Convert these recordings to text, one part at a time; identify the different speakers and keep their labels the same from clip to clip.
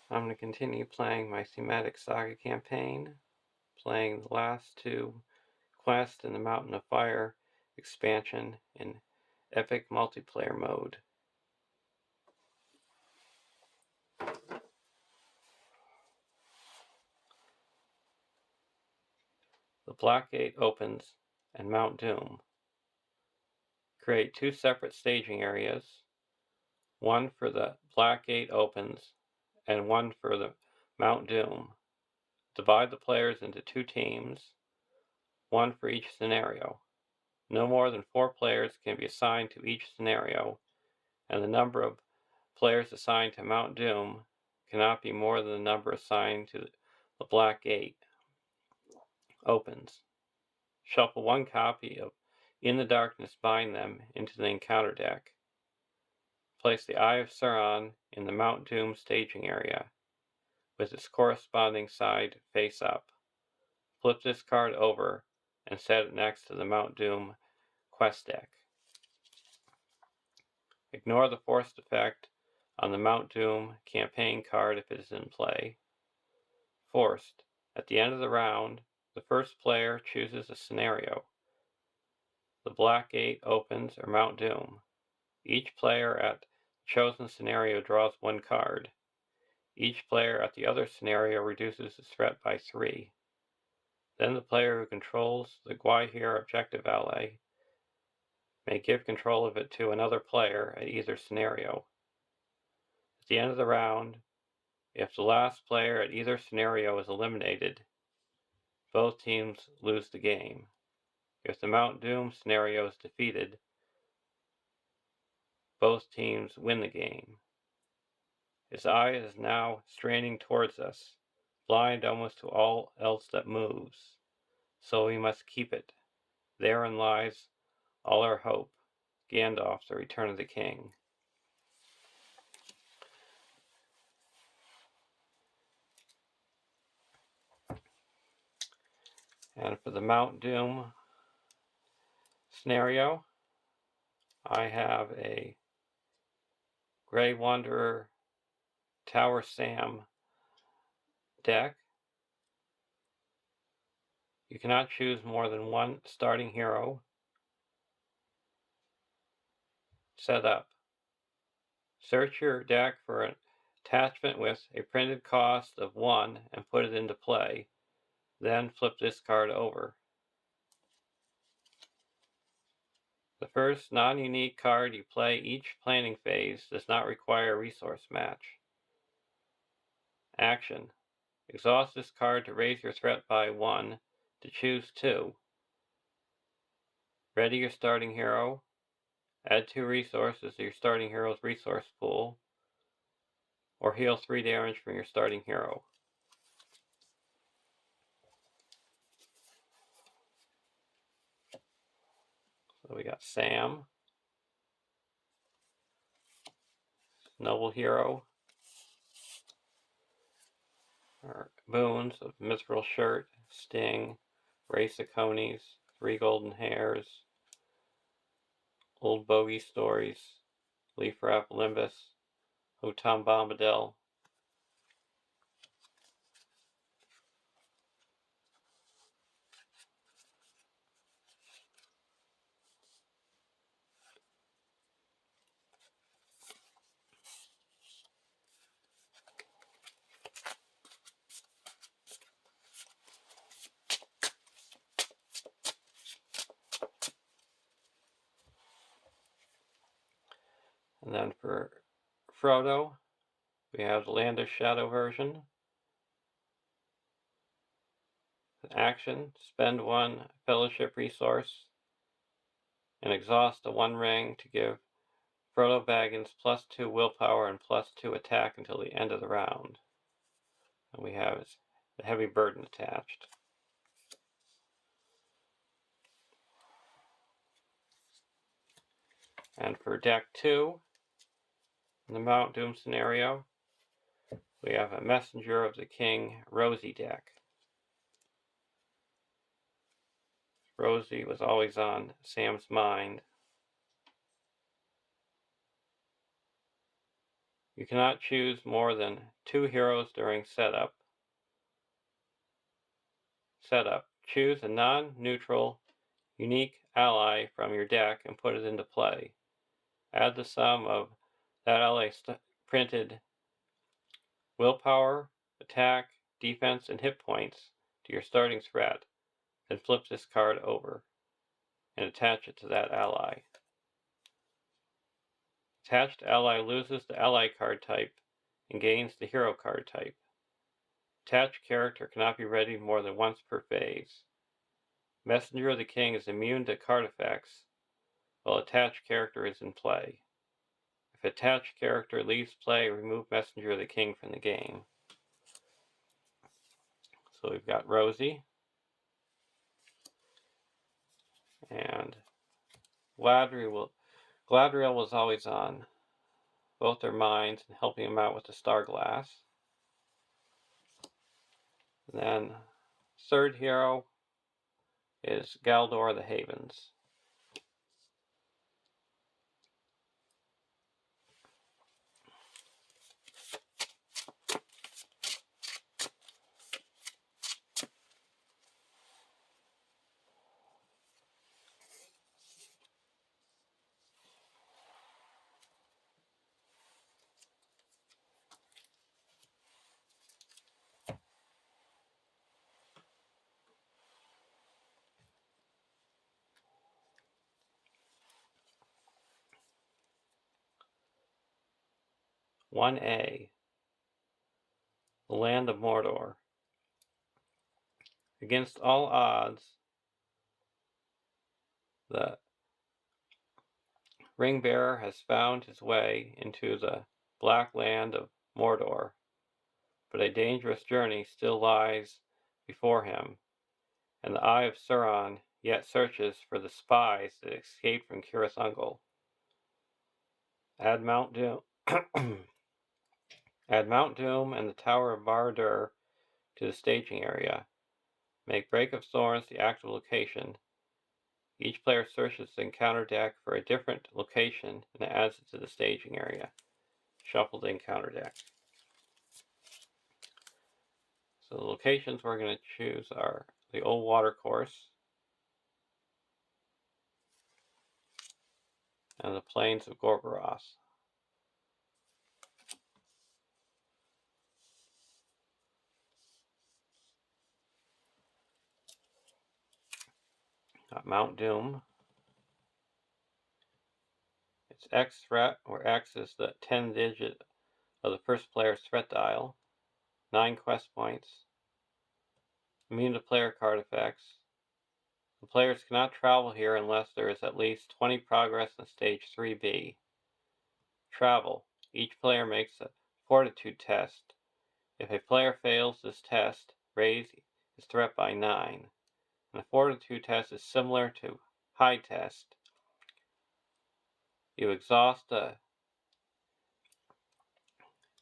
Speaker 1: I'm going to continue playing my thematic saga campaign, playing the last two quests in the Mountain of Fire expansion in epic multiplayer mode. The Black Gate opens and Mount Doom. Create two separate staging areas, one for the Black Gate opens and one for the Mount Doom. Divide the players into two teams, one for each scenario. No more than 4 players can be assigned to each scenario, and the number of players assigned to Mount Doom cannot be more than the number assigned to the Black Gate opens. Shuffle 1 copy of In the Darkness Bind Them into the encounter deck. Place the Eye of Sauron in the Mount Doom staging area, with its corresponding side face up. Flip this card over and set it next to the Mount Doom quest deck. Ignore the forced effect on the Mount Doom campaign card if it is in play. Forced. At the end of the round, the first player chooses a scenario. The Black Gate opens or Mount Doom. Each player at the chosen scenario draws 1 card. Each player at the other scenario reduces its threat by 3. Then the player who controls the Gwaihir objective ally may give control of it to another player at either scenario. At the end of the round, if the last player at either scenario is eliminated, both teams lose the game. If the Mount Doom scenario is defeated, both teams win the game. His eye is now straining towards us, blind almost to all else that moves. So we must keep it. Therein lies all our hope. Gandalf, The Return of the King. And for the Mount Doom scenario, I have a Grey Wanderer Tower Sam deck. You cannot choose more than 1 starting hero. Set up. Search your deck for an attachment with a printed cost of 1 and put it into play. Then flip this card over. The first non-unique card you play each planning phase does not require a resource match. Action. Exhaust this card to raise your threat by 1 to choose 2. Ready your starting hero. Add 2 resources to your starting hero's resource pool, or heal 3 damage from your starting hero. So we got Sam, Noble Hero, our boons of Mithril Shirt, Sting, Race of Conies, 3 Golden Hairs, Old Bogey Stories, Leaf Wrap Limbus, Utam Bombadil. And then for Frodo, we have the Land of Shadow version. Action, spend 1 fellowship resource and exhaust a 1 ring to give Frodo Baggins +2 willpower and +2 attack until the end of the round. And we have the heavy burden attached. And for deck 2, in the Mount Doom scenario, we have a Messenger of the King Rosie deck. Rosie was always on Sam's mind. You cannot choose more than 2 heroes during setup. Choose a non-neutral, unique ally from your deck and put it into play. Add the sum of that ally's printed willpower, attack, defense, and hit points to your starting threat. Then flip this card over and attach it to that ally. Attached ally loses the ally card type and gains the hero card type. Attached character cannot be readied more than once per phase. Messenger of the King is immune to card effects while attached character is in play. If attached character leaves play, remove Messenger of the King from the game. So we've got Rosie and Gladriel was always on both their minds and helping him out with the Star Glass. And then third hero is Galdor the Havens. One A, the Land of Mordor. Against all odds, the Ring Bearer has found his way into the black land of Mordor, but a dangerous journey still lies before him, and the Eye of Sauron yet searches for the spies that escaped from Cirith Ungol. Add Mount Doom Add Mount Doom and the Tower of Barad-dûr to the staging area. Make Break of Thorns the active location. Each player searches the encounter deck for a different location and adds it to the staging area. Shuffle the encounter deck. So the locations we're going to choose are the Old Watercourse and the Plains of Gorgoroth. Got Mount Doom. It's X threat, where X is the 10 digit of the first player's threat dial. 9 quest points. Immune to player card effects. The players cannot travel here unless there is at least 20 progress in stage 3B. Travel. Each player makes a fortitude test. If a player fails this test, raise his threat by 9. And the fortitude test is similar to high test. You exhaust a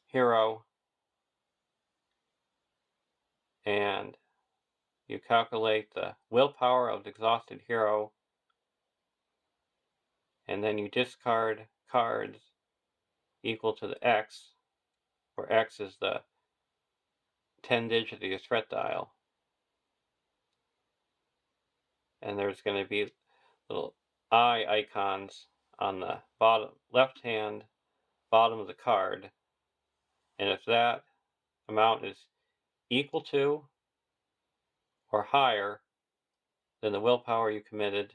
Speaker 1: hero and you calculate the willpower of the exhausted hero, and then you discard cards equal to the X, where X is the 10 digit of your threat dial. And there's going to be little eye icons on the bottom left hand bottom of the card, and if that amount is equal to or higher than the willpower you committed,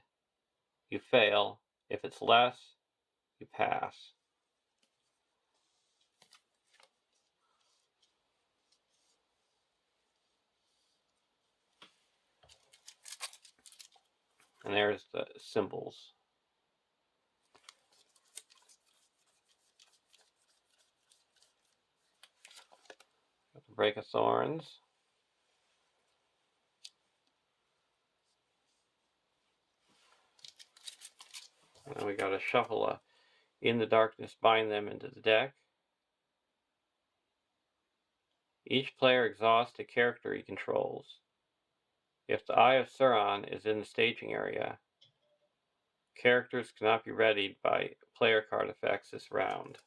Speaker 1: you fail. If it's less, you pass. And there's the symbols. Got the Break of Thorns. And then we got to shuffle a In the Darkness, bind them into the deck. Each player exhausts a character he controls. If the Eye of Sauron is in the staging area, characters cannot be readied by player card effects this round.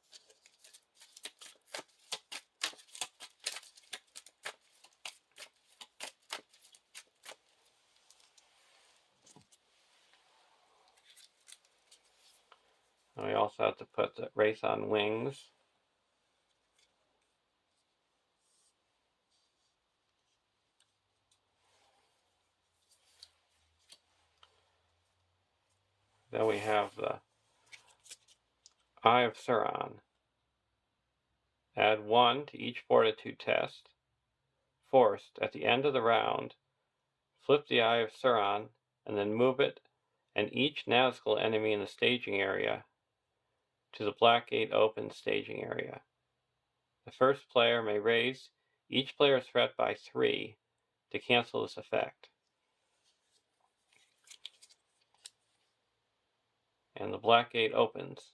Speaker 1: And we also have to put the race on wings. Then we have the Eye of Sauron. Add 1 to each Fortitude test. Forced, at the end of the round, flip the Eye of Sauron and then move it and each Nazgul enemy in the staging area to the Black Gate Open staging area. The first player may raise each player's threat by 3 to cancel this effect. And the Black Gate opens.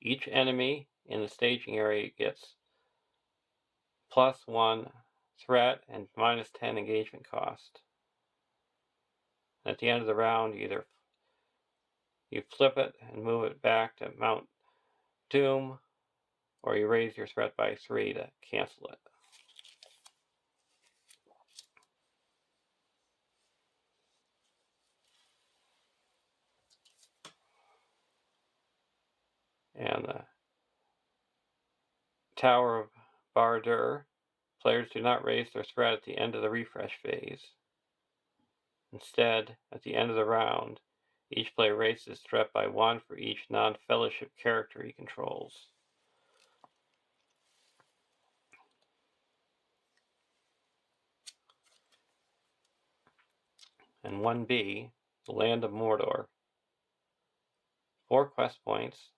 Speaker 1: Each enemy in the staging area gets +1 threat and -10 engagement cost. At the end of the round, either you flip it and move it back to Mount Doom, or you raise your threat by 3 to cancel it. And the Tower of Bardur, players do not raise their threat at the end of the refresh phase. Instead, at the end of the round, each player raises his threat by 1 for each non-fellowship character he controls. And 1B, the Land of Mordor. 4 quest points,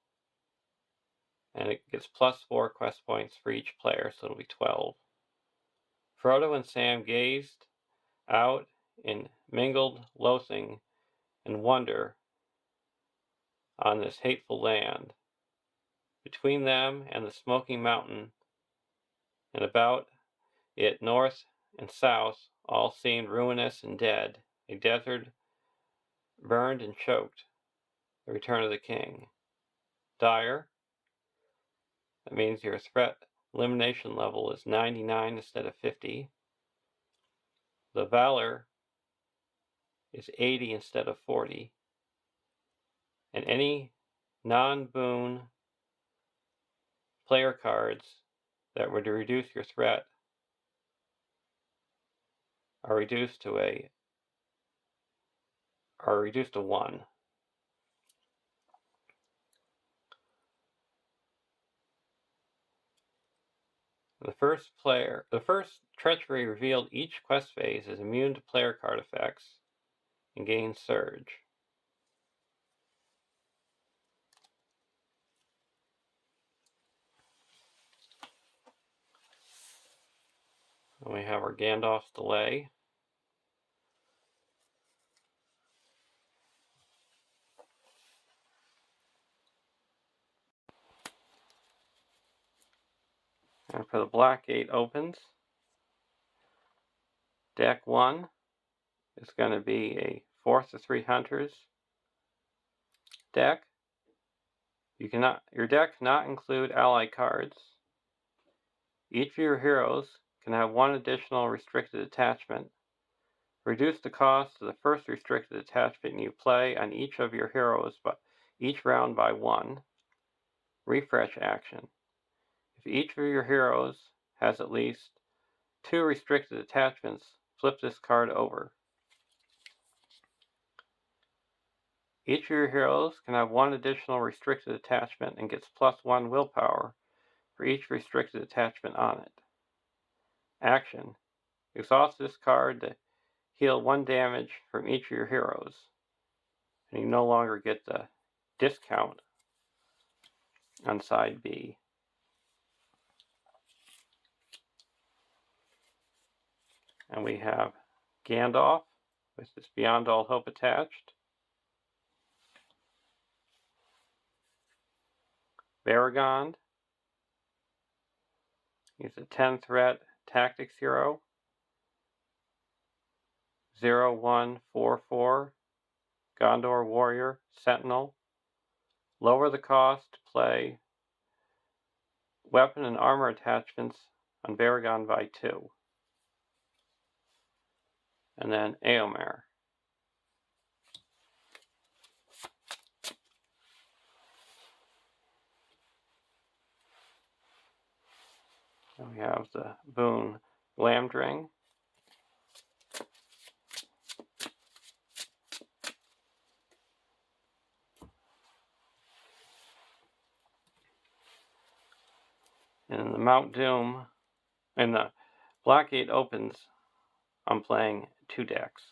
Speaker 1: and it gets +4 quest points for each player, so it'll be 12. Frodo and Sam gazed out in mingled loathing and wonder on this hateful land. Between them and the smoking mountain, and about it north and south, all seemed ruinous and dead, a desert burned and choked. The return of the king. Dire, that means your threat elimination level is 99 instead of 50. The valor is 80 instead of 40. And any non-boon player cards that were to reduce your threat are reduced to 1. The first treachery revealed each quest phase is immune to player card effects and gains surge. And we have our Gandalf's Delay. And for the Black Gate opens, deck 1 is going to be a Force of 3 Hunters deck. Your deck cannot include ally cards. Each of your heroes can have 1 additional restricted attachment. Reduce the cost of the first restricted attachment you play on each of your heroes each round by 1. Refresh action. If each of your heroes has at least 2 restricted attachments, flip this card over. Each of your heroes can have 1 additional restricted attachment and gets +1 willpower for each restricted attachment on it. Action. Exhaust this card to heal 1 damage from each of your heroes. And you no longer get the discount on side B. And we have Gandalf with this Beyond All Hope attached. Baragond. He's a 10 threat tactics hero. 0144. Gondor Warrior, Sentinel. Lower the cost to play weapon and armor attachments on Baragond by 2. And then Éomer. And we have the Boone Glamdring. And in the Mount Doom, in the Black 8 Opens, I'm playing 2 decks.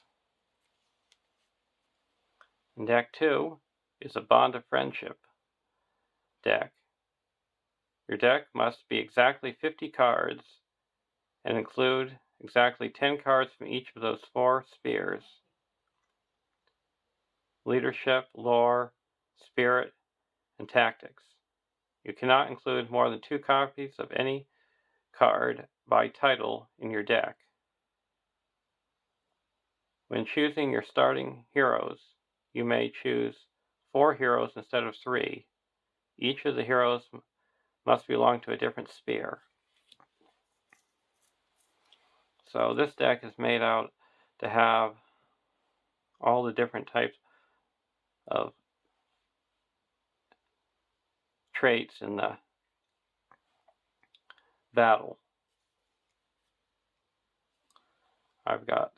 Speaker 1: And deck 2 is a Bond of Friendship deck. Your deck must be exactly 50 cards and include exactly 10 cards from each of those 4 spheres: leadership, lore, spirit, and tactics. You cannot include more than 2 copies of any card by title in your deck. When choosing your starting heroes, you may choose 4 heroes instead of 3. Each of the heroes must belong to a different sphere. So this deck is made out to have all the different types of traits in the battle. I've got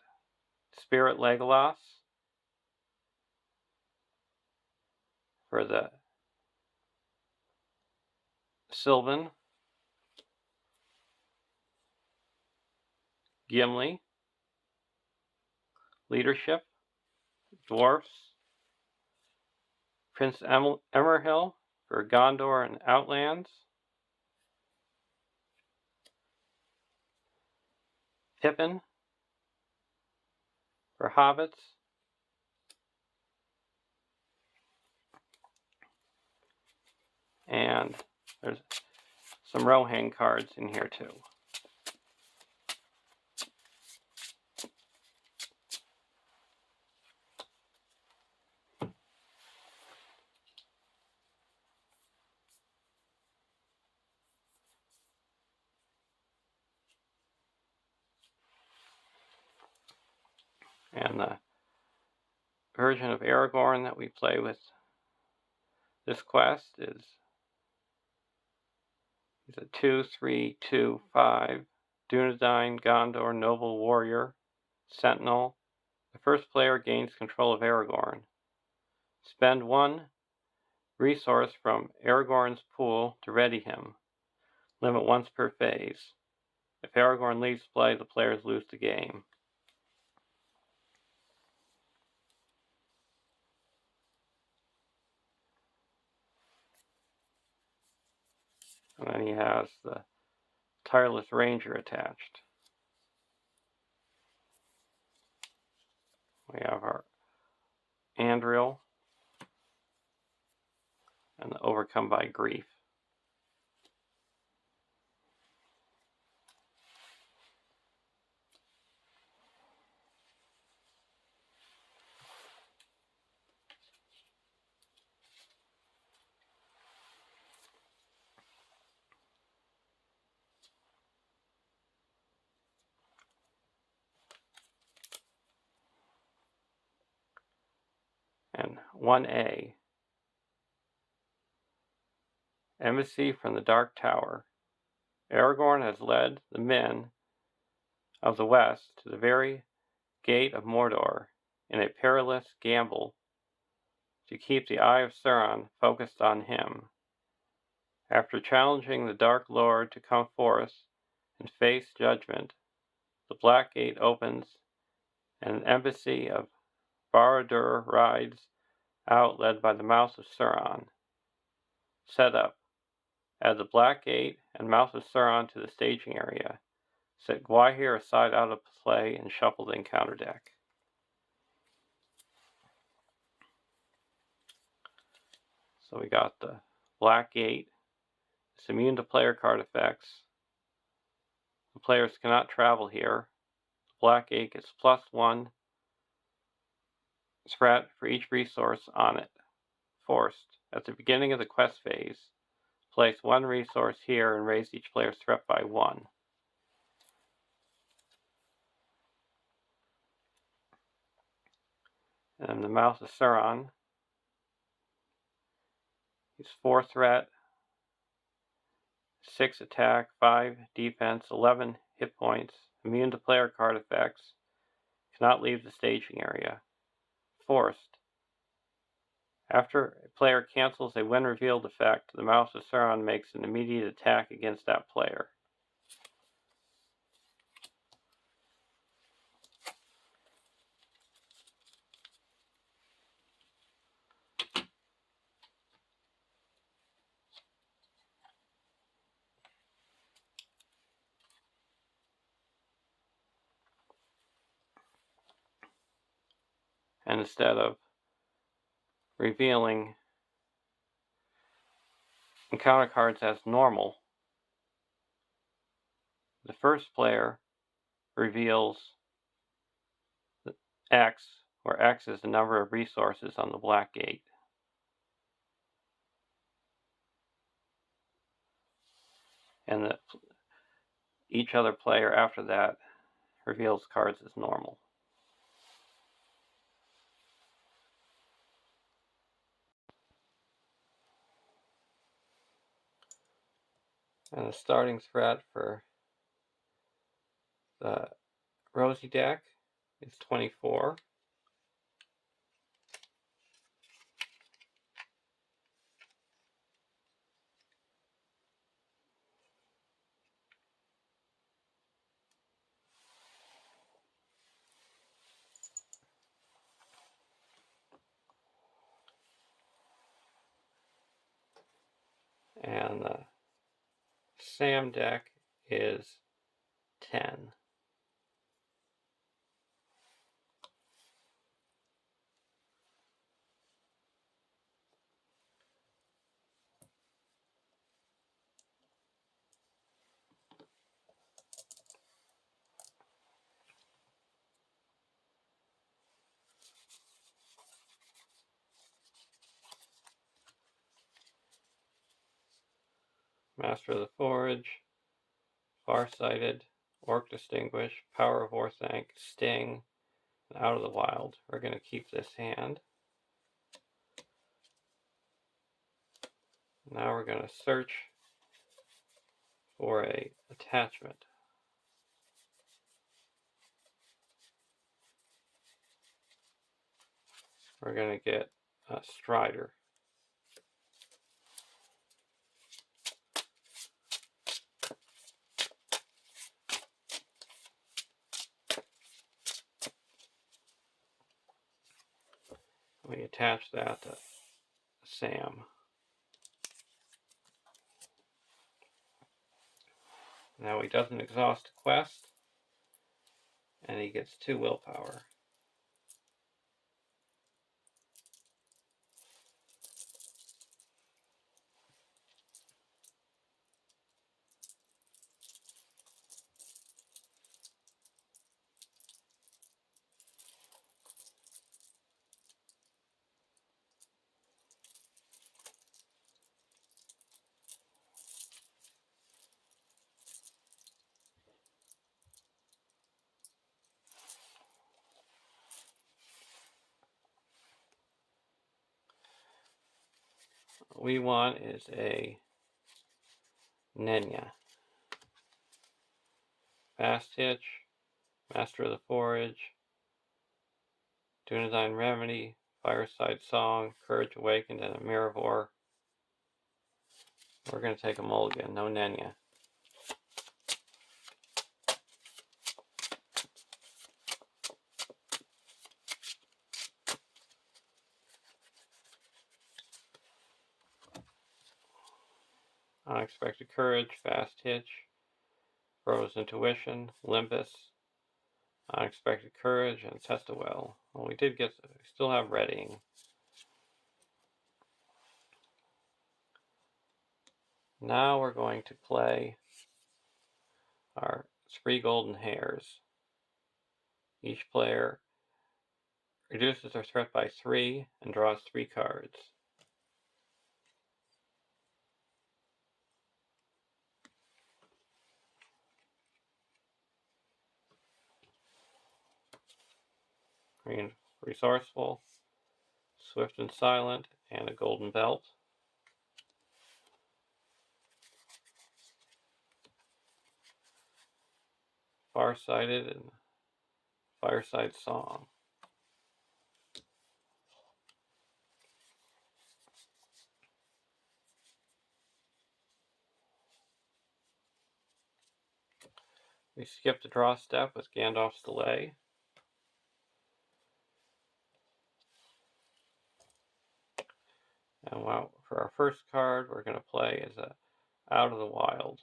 Speaker 1: Spirit Legolas for the Sylvan, Gimli, Leadership, Dwarfs, Prince Emerhill for Gondor and Outlands, Pippin for Hobbits, and there's some Rohan cards in here too. And the version of Aragorn that we play with this quest is a 2/3/2/5 Dunedain Gondor Noble Warrior Sentinel. The first player gains control of Aragorn. Spend 1 resource from Aragorn's pool to ready him. Limit once per phase. If Aragorn leaves play, the players lose the game. And then he has the Tireless Ranger attached. We have our Andril and the Overcome by Grief. And 1A, Embassy from the Dark Tower. Aragorn has led the men of the West to the very gate of Mordor in a perilous gamble to keep the eye of Sauron focused on him. After challenging the Dark Lord to come forth and face judgment, the Black Gate opens and an embassy of Barad-dûr rides out, led by the Mouth of Sauron. Setup: add the Black Gate and Mouth of Sauron to the staging area. Set Gwaihir aside out of play and shuffle the encounter deck. So we got the Black Gate. It's immune to player card effects. The players cannot travel here. The Black Gate gets +1 threat for each resource on it. Forced. At the beginning of the quest phase, place 1 resource here and raise each player's threat by 1. And the Mouth of Sauron is 4 threat 6 attack, 5 defense, 11 hit points, immune to player card effects, cannot leave the staging area. Forced. After a player cancels a when revealed effect, the Mouse of Sauron makes an immediate attack against that player. And instead of revealing encounter cards as normal, the first player reveals X, where X is the number of resources on the black gate. And each other player after that reveals cards as normal. And the starting threat for the Rosie deck is 24. And the Sam deck is 10. Master of the Forge, Farsighted, Orc Distinguished, Power of Orthanc, Sting, and Out of the Wild. We're going to keep this hand. Now we're going to search for a attachment. We're going to get a Strider. We attach that to Sam. Now he doesn't exhaust a quest, and he gets 2 willpower. What we want is a Nenya. Fast Hitch, Master of the Forge, Dunedain Remedy, Fireside Song, Courage Awakened, and a Mirrorvore. We're going to take a mulligan, no Nenya. Unexpected Courage, Fast Hitch, Rose Intuition, Limbus, Unexpected Courage, and Testawell. Well, we still have Readying. Now we're going to play our 3 Golden Hairs. Each player reduces their threat by 3 and draws 3 cards. Green Resourceful, Swift and Silent, and a Golden Belt. Farsighted and Fireside Song. We skipped the draw step with Gandalf's Delay. And for our first card, we're going to play is Out of the Wild.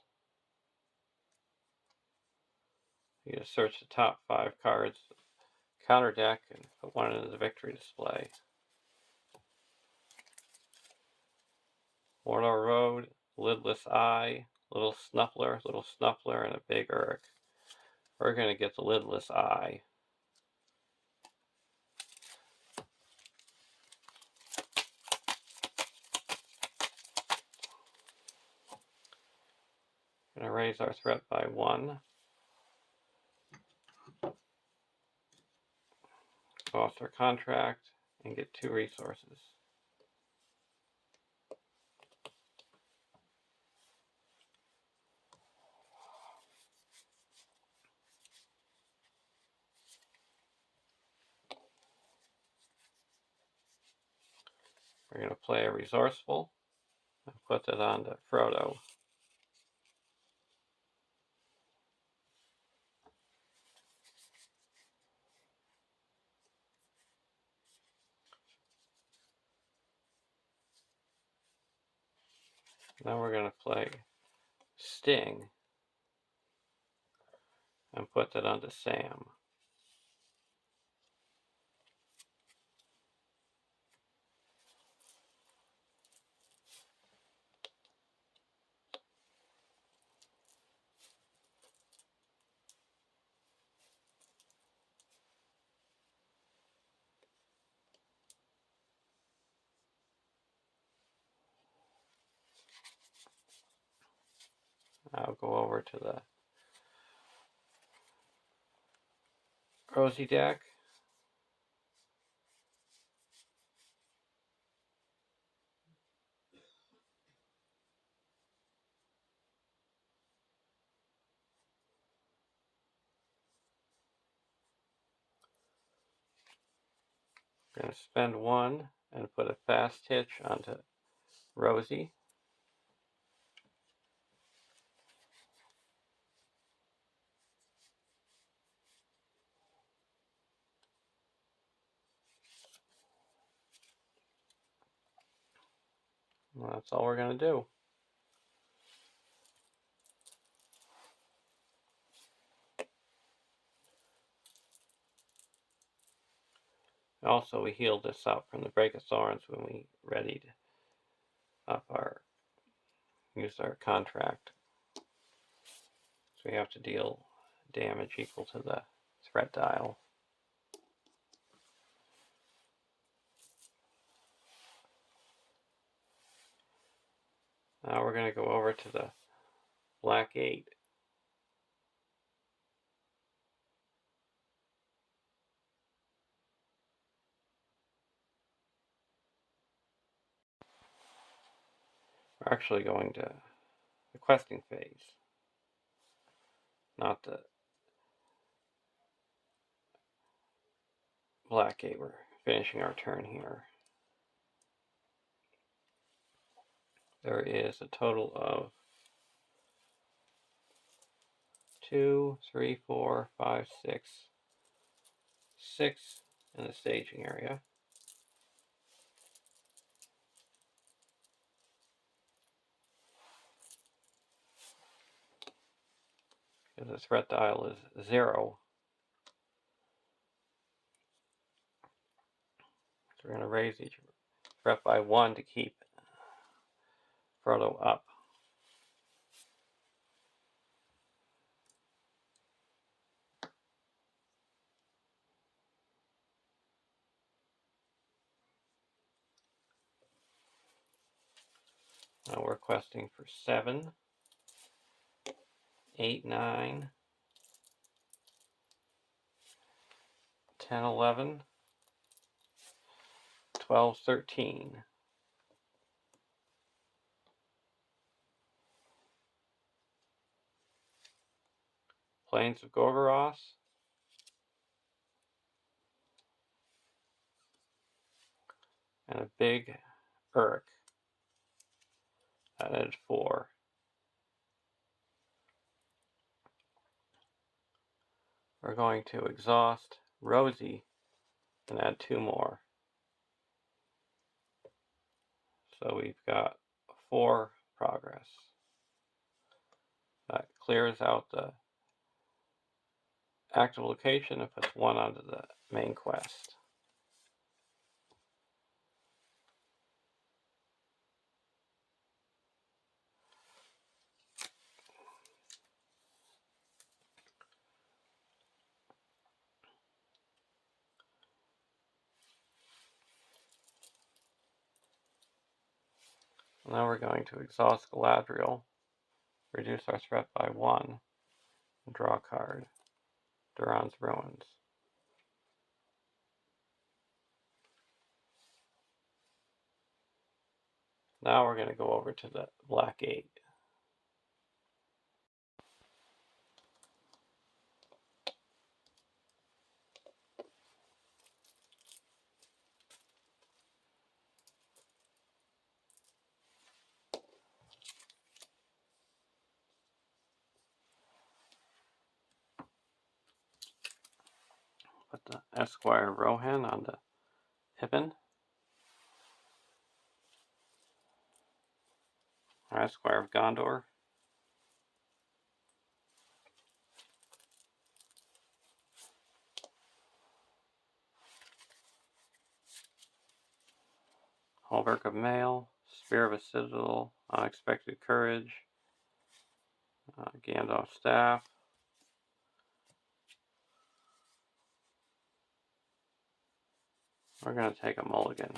Speaker 1: You just search the top 5 cards, counter deck, and put one into the victory display. Mordor Road, Lidless Eye, Little Snuffler, and a Big Urk. We're going to get the Lidless Eye. Going to raise our threat by 1. Go off our contract and get 2 resources. We're going to play a Resourceful and put that on to Frodo. Now we're going to play Sting and put that onto Sam. I'll go over to the Rosie deck. I'm going to spend 1 and put a Fast Hitch onto Rosie. Well, that's all we're going to do. Also, we healed this up from the Break of Thorns when we readied up used our contract. So we have to deal damage equal to the threat dial. Now we're going to go over to the Black 8. We're actually going to the questing phase, not the Black 8. We're finishing our turn here. There is a total of 2, 3, 4, 5, 6 in the staging area. Because the threat dial is 0. So we're going to raise each threat by 1 to keep Frodo up. Now we're questing for 7, 8, 9, 10, 11, 12, 13. Plains of Gorgoroth, and a big Uruk. That added 4. We're going to exhaust Rosie and add 2 more. So we've got 4 progress. That clears out the active location and puts 1 onto the main quest. Now we're going to exhaust Galadriel, reduce our threat by 1, and draw a card. Duran's Ruins. Now we're going to go over to the Black 8. Put the Esquire Rohan on the Pippin. Our Esquire of Gondor. Hallberg of Mail. Spear of a Citadel. Unexpected Courage. Gandalf's Staff. We're going to take a mulligan.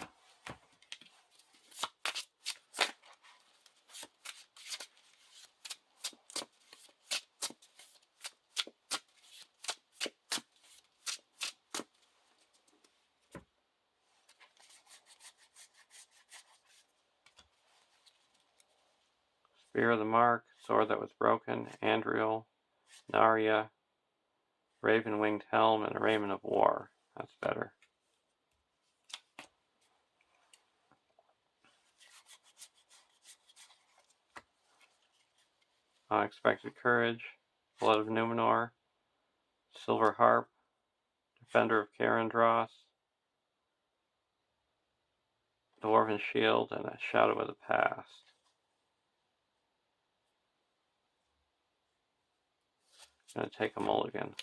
Speaker 1: Spear of the Mark, Sword That Was Broken, Andriel, Narya, Raven-Winged Helm, and a Raiment of War. That's better. Unexpected Courage, Blood of Numenor, Silver Harp, Defender of Carandros, Dwarven Shield, and a Shadow of the Past. I'm going to take a mulligan.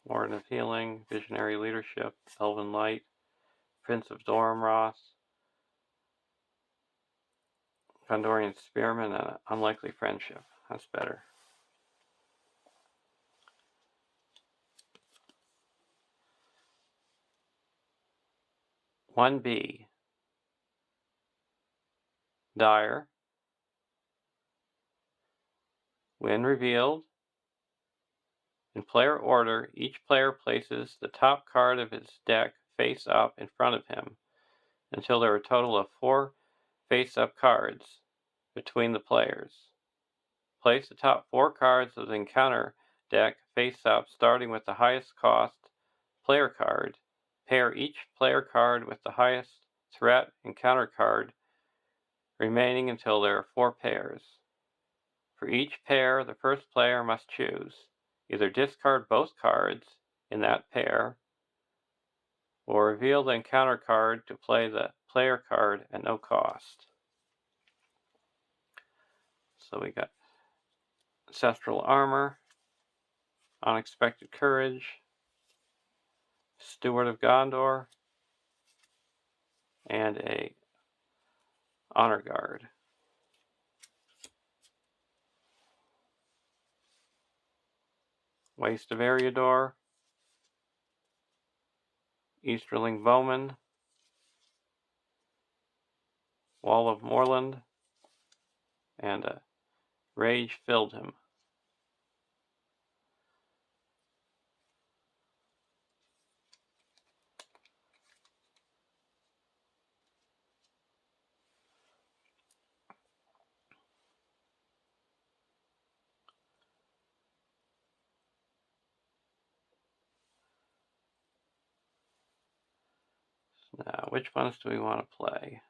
Speaker 1: Warden of Healing, Visionary Leadership, Elven Light, Prince of Dorimroth, Gondorian Spearman, and Unlikely Friendship. That's better. One B. Dire. When revealed, in player order, each player places the top card of his deck face up in front of him until there are a total of 4 face-up cards between the players. Place the top 4 cards of the encounter deck face up, starting with the highest cost player card. Pair each player card with the highest threat encounter card remaining until there are 4 pairs. For each pair, the first player must choose either discard both cards in that pair or reveal the encounter card to play the player card at no cost. So we got Ancestral Armor, Unexpected Courage, Steward of Gondor, and a Honor Guard. Waste of Eriador, Easterling Bowman, Wall of Moorland, and rage filled him. Now, which ones do we want to play?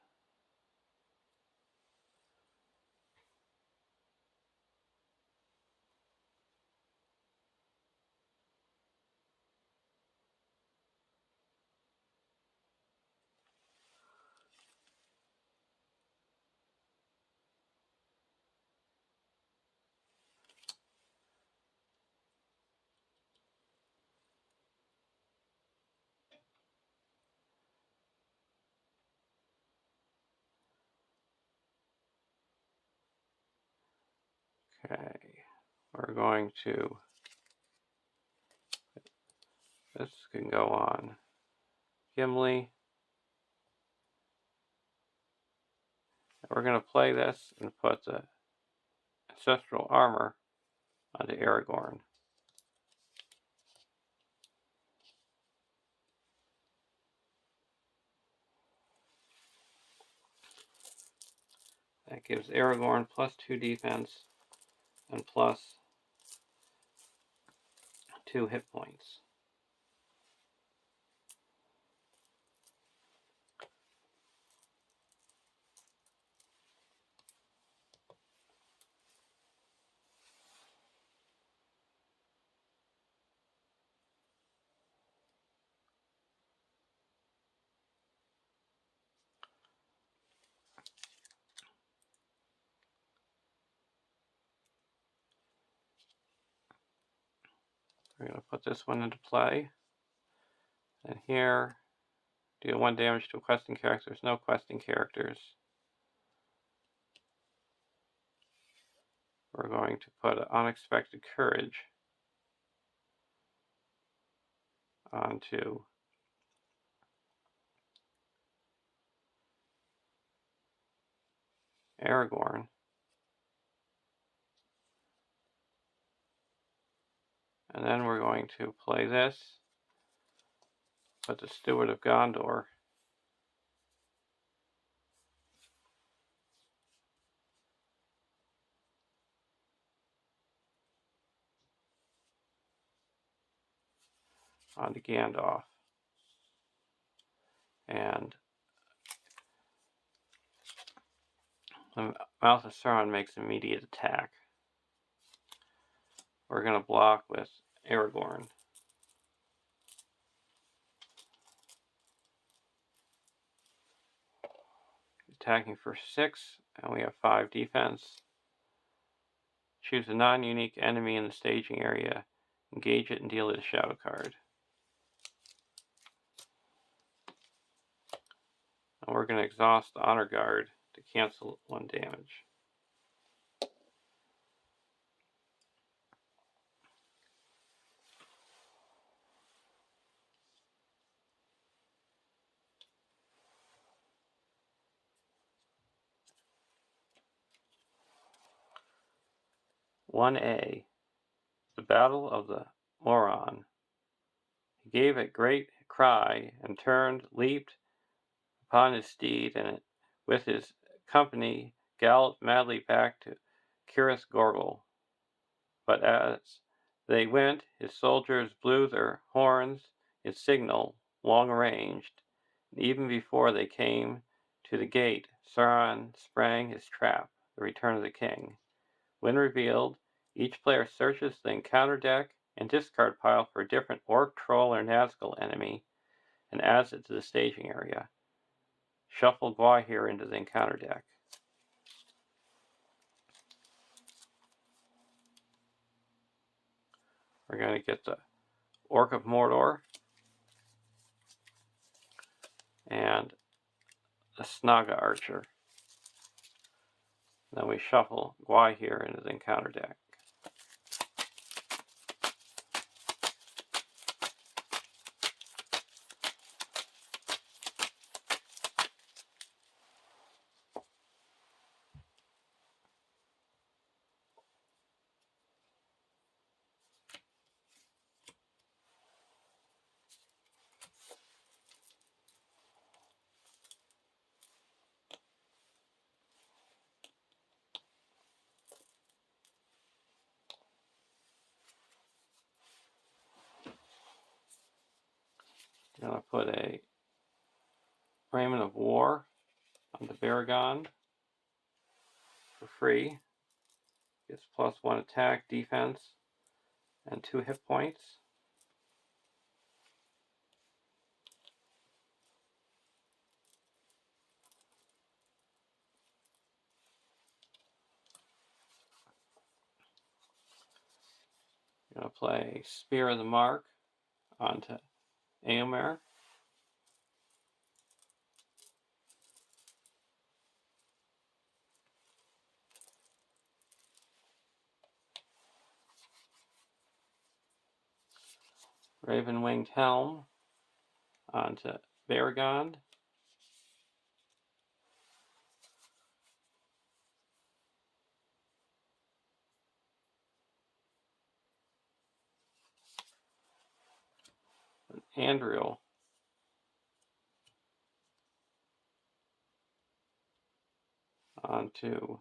Speaker 1: Okay, we're going to, this can go on Gimli. We're going to play this and put the ancestral armor onto Aragorn. That gives Aragorn +2 defense and +2 hit points. We're going to put this one into play. And here, deal 1 damage to a questing character. There's no questing characters. We're going to put an Unexpected Courage onto Aragorn. And then we're going to play this, put the Steward of Gondor onto Gandalf. And the Mouth of Sauron makes immediate attack. We're going to block with Aragorn. Attacking for 6, and we have 5 defense. Choose a non-unique enemy in the staging area, engage it, and deal it a shadow card. And we're going to exhaust the Honor Guard to cancel 1 damage. "1A. The Battle of the Moron. He gave a great cry, and turned, leaped upon his steed, and with his company galloped madly back to Cirith Ungol. But as they went, his soldiers blew their horns in signal, long arranged, and even before they came to the gate, Sauron sprang his trap, the return of the king. When revealed, each player searches the encounter deck and discard pile for a different orc, troll, or Nazgul enemy, and adds it to the staging area. Shuffle Gwaihir into the encounter deck." We're going to get the Orc of Mordor and the Snaga Archer. Then we shuffle Gwaihir into the encounter deck. put a Raiment of War on the Baragon for free. Gets +1 attack, defense, and 2 hit points. I'm going to play Spear of the Mark onto Aomer. Raven-Winged Helm onto Baragon. Andrew onto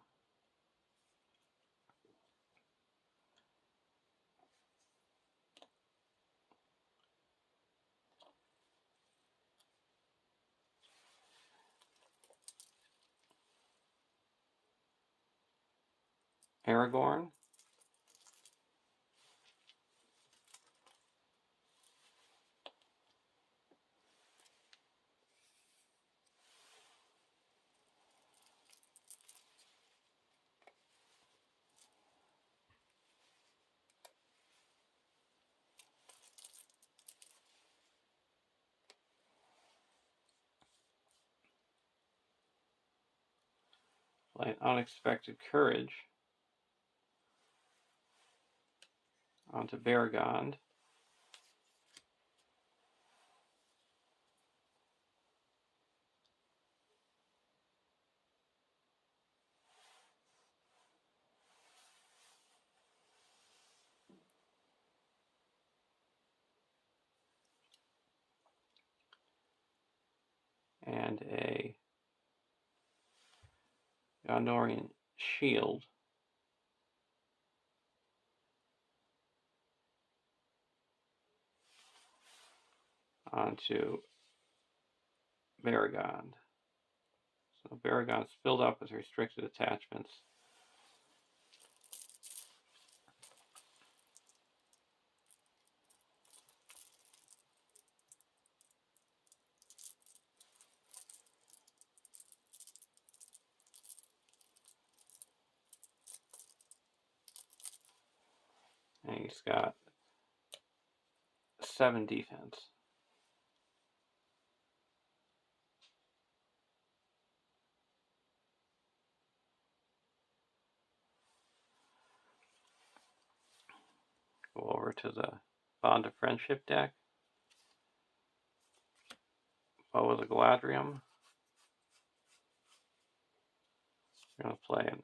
Speaker 1: Aragorn. Play Unexpected Courage onto Baragon. And a Gondorian Shield onto Baragon. So Baragon's filled up with restricted attachments. And he's got 7 defense. Go over to the Bond of Friendship deck. Bow of the Galadriel. We're going to play an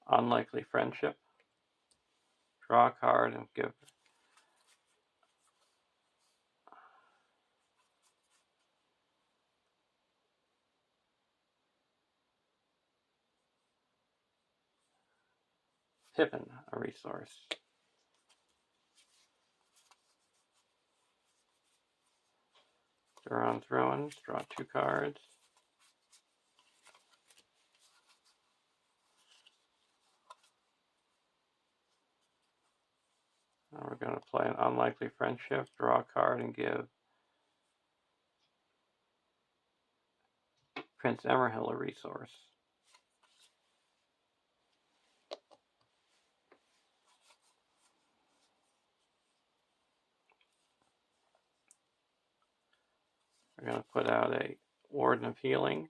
Speaker 1: Unlikely Friendship. Draw a card and give Pippin a resource. Duran's Ruins, draw 2 cards. Now we're going to play an Unlikely Friendship, draw a card, and give Prince Emerhill a resource. We're going to put out a Warden of Healing.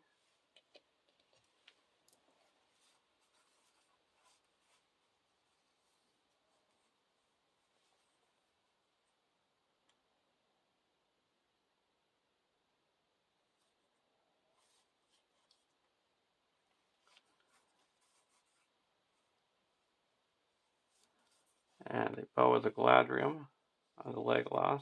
Speaker 1: And a Bow of the Galadriel on the Legolas.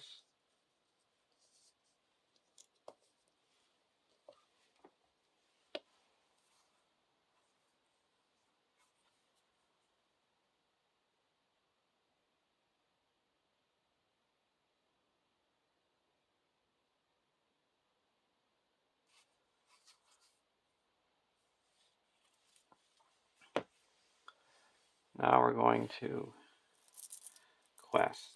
Speaker 1: Now we're going to quest.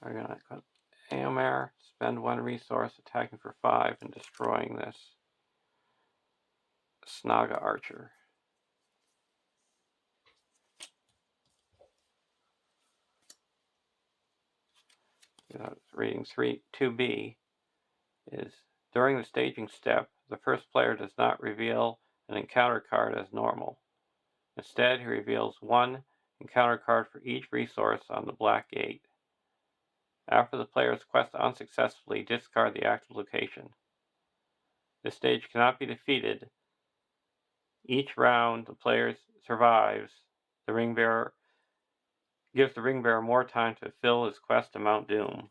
Speaker 1: We're going to put Aomare, spend 1 resource, attacking for 5 and destroying this Snaga Archer. Rating 2B is during the staging step, the first player does not reveal an encounter card as normal. Instead, he reveals 1 encounter card for each resource on the black gate. After the player's quest unsuccessfully, discard the active location. This stage cannot be defeated. Each round the player survives, the ring bearer gives the ring bearer more time to fulfill his quest to Mount Doom.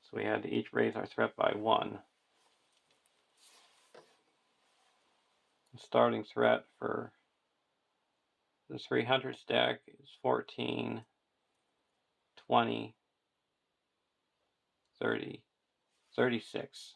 Speaker 1: So we had to each raise our threat by 1. The starting threat for the 300 stack is 14, 20, 30, 36.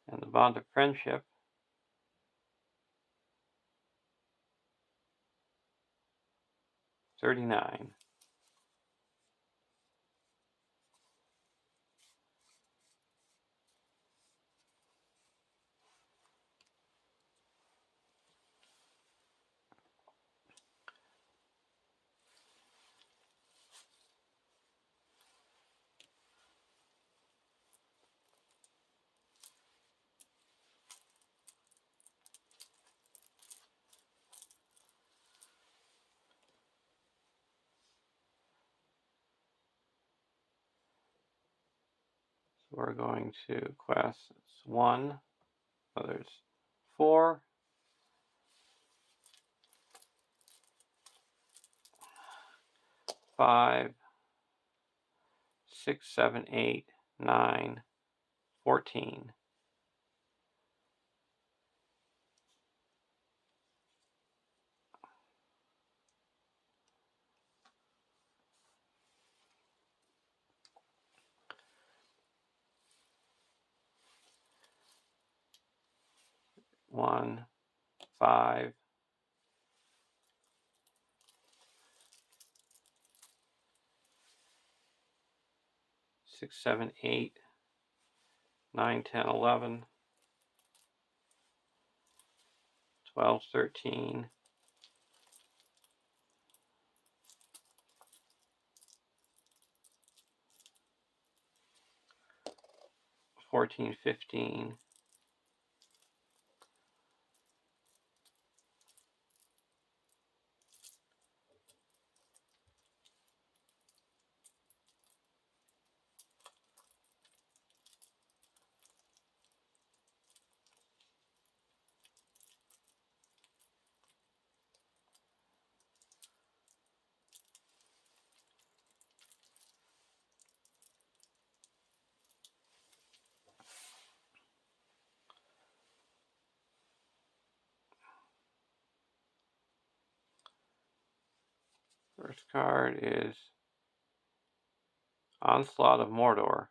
Speaker 1: And the bond of friendship, 39. So we're going to quest 1, there's 4, 5, 6, 7, 8, 9, 14. One, 5, 6, 7, 8, 9, 10, 11, 12, 13, 14, 15, First card is Onslaught of Mordor.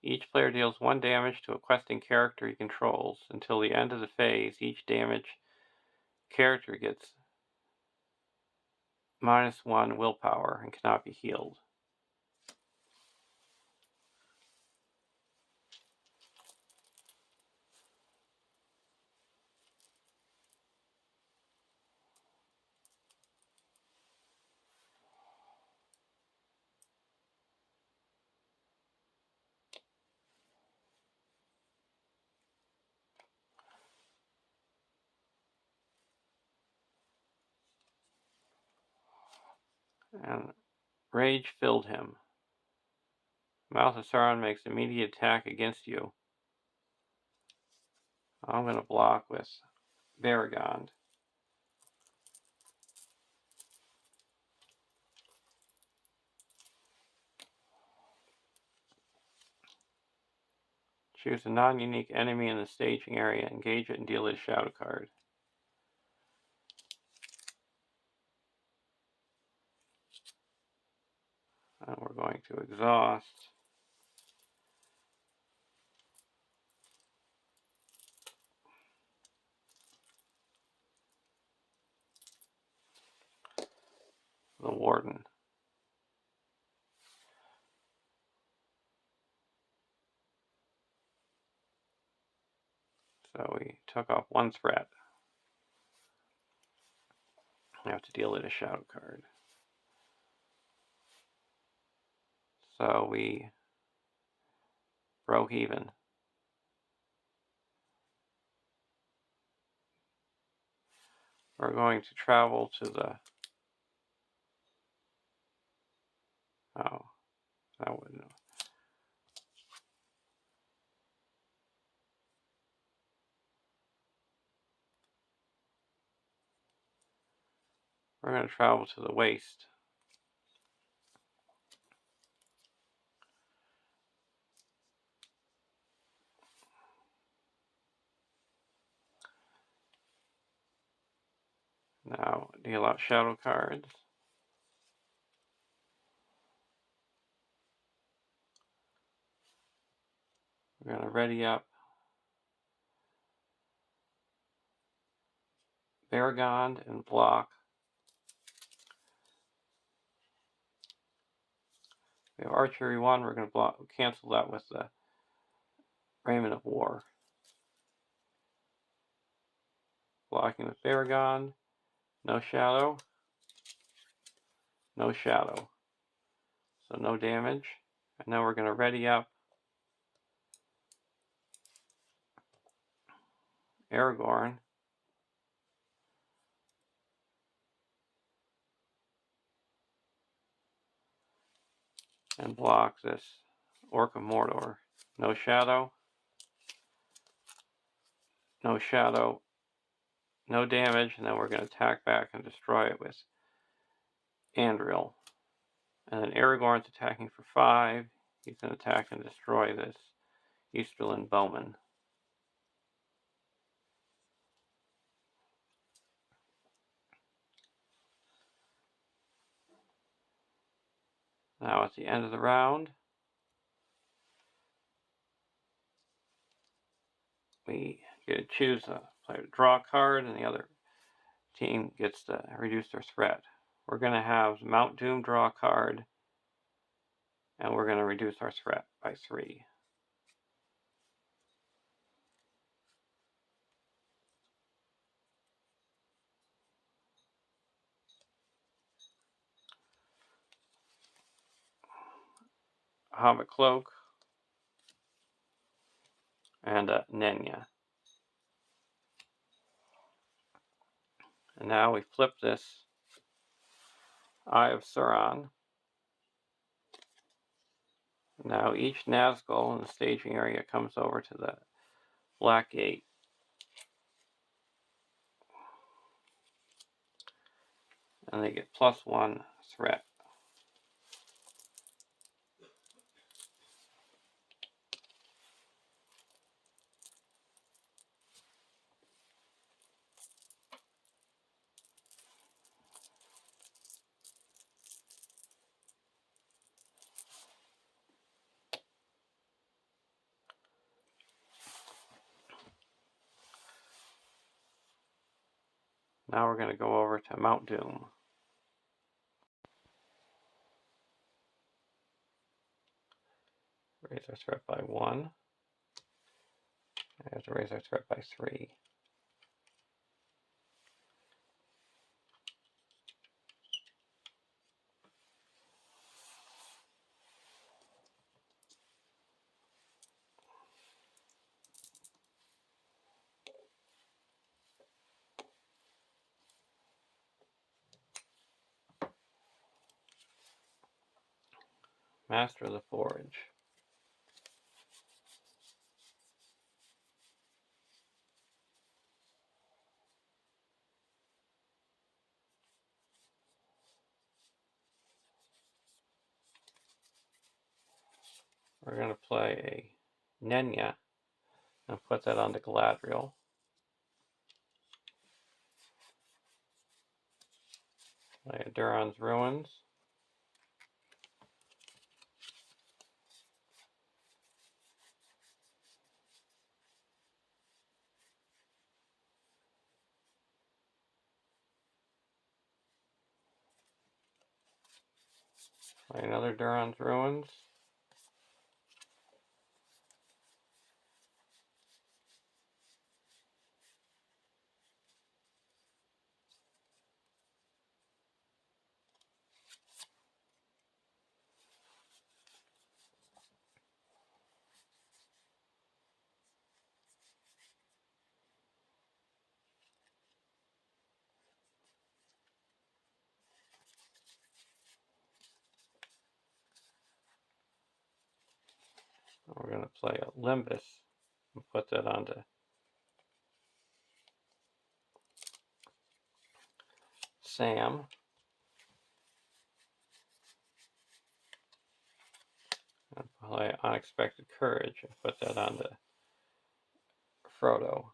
Speaker 1: Each player deals 1 damage to a questing character he controls. Until the end of the phase, each damage character gets -1 willpower and cannot be healed. And rage filled him. Mouth of Sauron makes immediate attack against you. I'm going to block with Baragond. Choose a non-unique enemy in the staging area, engage it, and deal it a shadow card. And we're going to exhaust. The Warden. So we took off one threat. We have to deal it a shadow card. So we broke even. We're going to travel to the... Oh, that wouldn't... We're going to travel to the waste. Now, deal out shadow cards. We're going to ready up Baragond and block. We have Archery 1. We're going to cancel that with the Raiment of War. Blocking with Baragond. No shadow. No shadow. So no damage. And now we're going to ready up Aragorn. And block this Orc of Mordor. No shadow. No shadow. No damage. And then we're going to attack back and destroy it with Andril. And then Aragorn's attacking for 5. He's going to attack and destroy this Easterland Bowman. Now at the end of the round, we get to choose a player to draw a card, and the other team gets to reduce their threat. We're going to have Mount Doom draw a card, and we're going to reduce our threat by 3. Hobbit Cloak, and Nenya. And now we flip this Eye of Sauron. Now each Nazgul in the staging area comes over to the Black Gate. And they get +1 threat. Now we're going to go over to Mount Doom. Raise our threat by 1. I have to raise our threat by 3. Master of the Forge. We're going to play a Nenya and put that on the Galadriel. Play a Duran's Ruins. Play another Duran's Ruins. We're going to play a Limbus and put that onto Sam. And play Unexpected Courage and put that onto Frodo.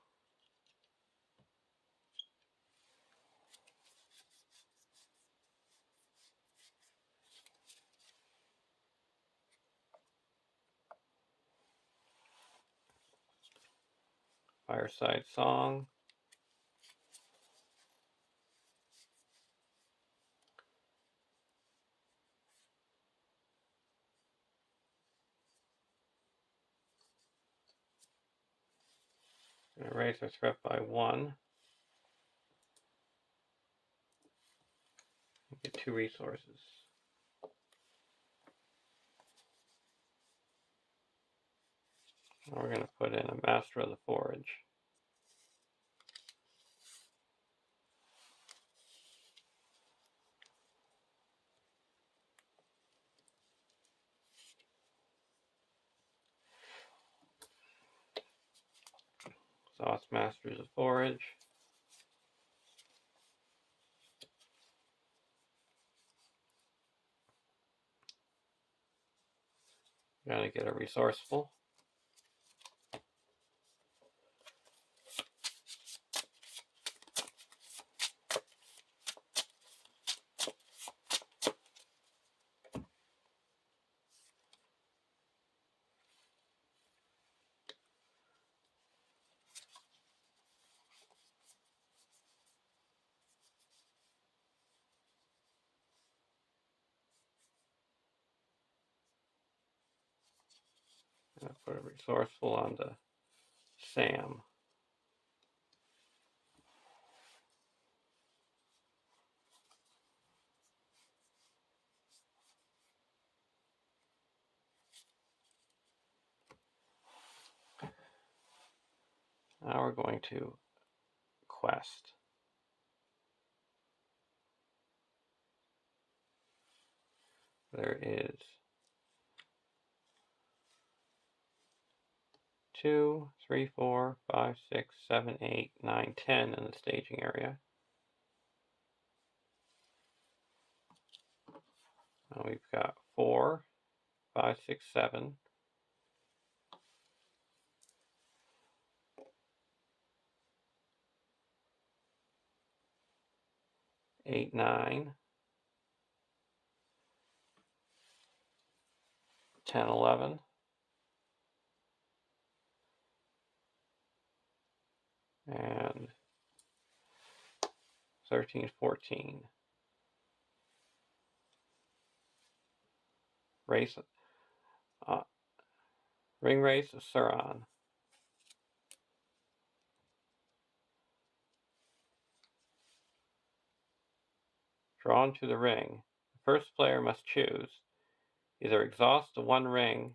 Speaker 1: Fireside Song. Raise our threat by 1. Get 2 resources. Now we're going to put in a Master of the Forge. Sauce Masters of Forge. Gonna get a Resourceful. Gonna put a Resourceful onto Sam. Now we're going to quest. There is 2, 3, 4, 5, 6, 7, 8, 9, 10 in the staging area. Now we've got 4, 5, 6, 7. 8, 9, 10, 11, and 13, 14. Race, Ring Race of Sauron. Drawn to the ring. The first player must choose either exhaust the 1 ring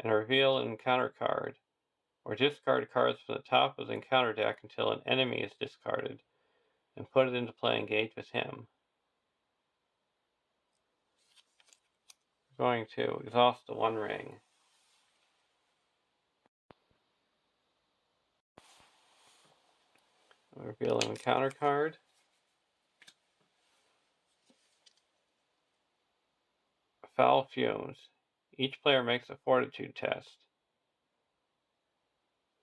Speaker 1: and reveal an encounter card, or discard cards from the top of the encounter deck until an enemy is discarded, and put it into play and engage with him. We're going to exhaust the 1 ring. Reveal an encounter card. Foul Fumes. each player makes a fortitude test.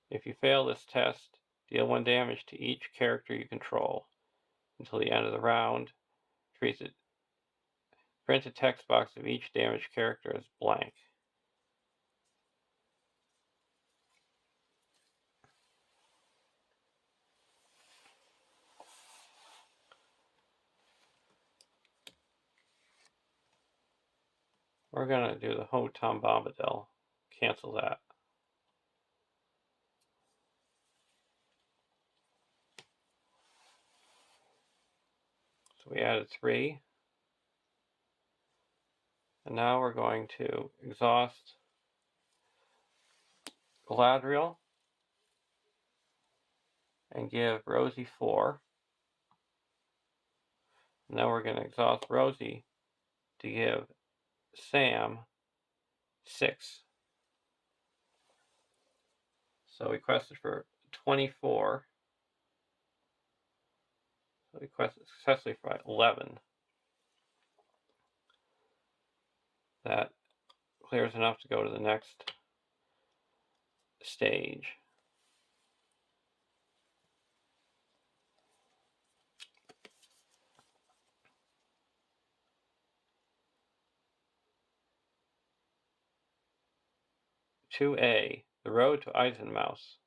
Speaker 1: If you fail this test, deal 1 damage to each character you control until the end of the round. Print a text box of each damaged character as blank. We're going to do the Ho Tom Bombadil. Cancel that. So we added 3. And now we're going to exhaust Galadriel and give Rosie 4. And now we're going to exhaust Rosie to give Sam 6. So we quested for 24. So we quested successfully for 11. That clears enough to go to the next stage. "2A, the road to Eisenmaus.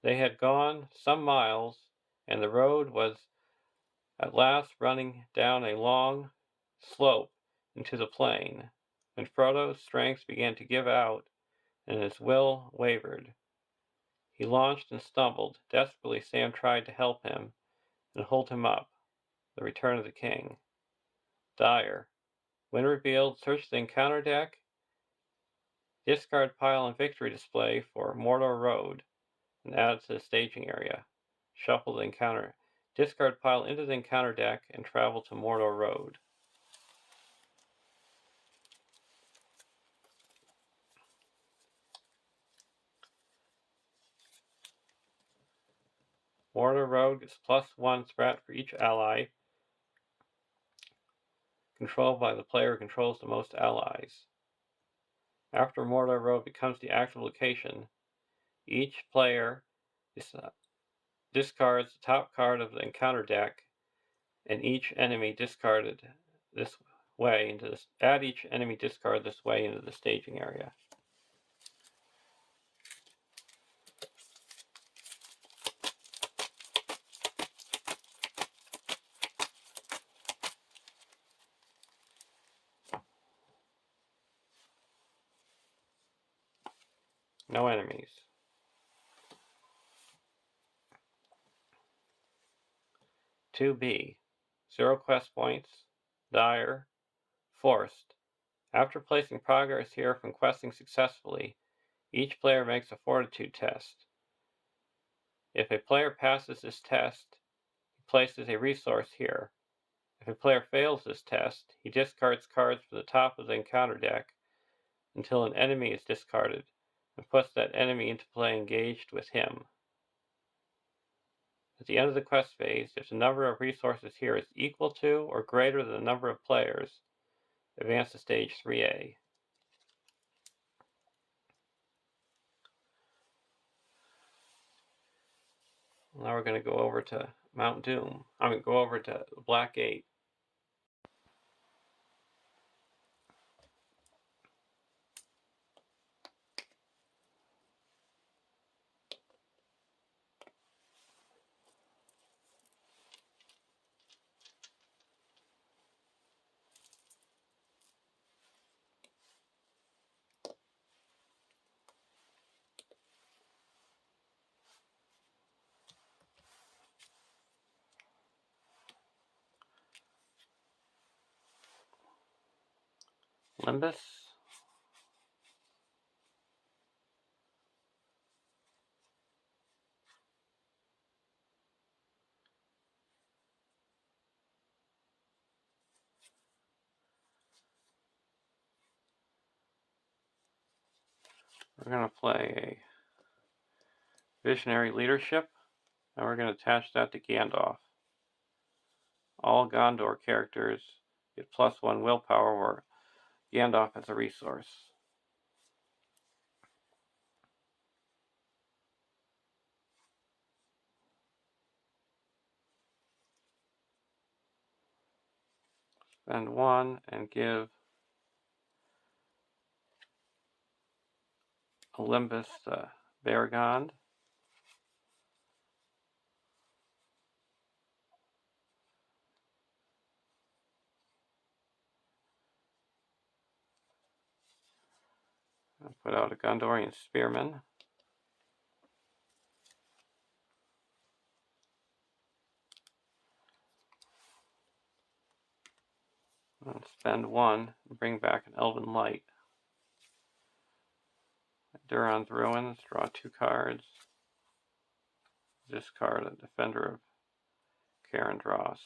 Speaker 1: They had gone some miles, and the road was at last running down a long slope into the plain, when Frodo's strength began to give out and his will wavered. He launched and stumbled. Desperately Sam tried to help him and hold him up. The Return of the King. Dyer. When revealed, search the encounter deck, discard pile and victory display for Mordor Road, and add it to the staging area. Shuffle the encounter. Discard pile into the encounter deck and travel to Mordor Road." Mordor Road gets +1 threat for each ally controlled by the player who controls the most allies. After Mordor Road becomes the active location, each player discards the top card of the encounter deck, and each enemy discarded this way into this. Add each enemy discard this way into the staging area. No enemies. 2B. 0 quest points. Dyer. Forced. After placing progress here from questing successfully, each player makes a fortitude test. If a player passes this test, he places a resource here. If a player fails this test, he discards cards from the top of the encounter deck until an enemy is discarded, and puts that enemy into play engaged with him. At the end of the quest phase, if the number of resources here is equal to or greater than the number of players, advance to stage 3A. Now we're going to go over to Mount Doom. I'm going to go over to Black Gate. Limbus. We're going to play a Visionary Leadership, and we're going to attach that to Gandalf. All Gondor characters get +1 willpower, where Gandalf as a resource. Spend 1 and give Olympus Baragond. I'll put out a Gondorian Spearman. And spend 1 and bring back an Elven Light. Duron's Ruins, draw 2 cards. Discard a Defender of Karendros.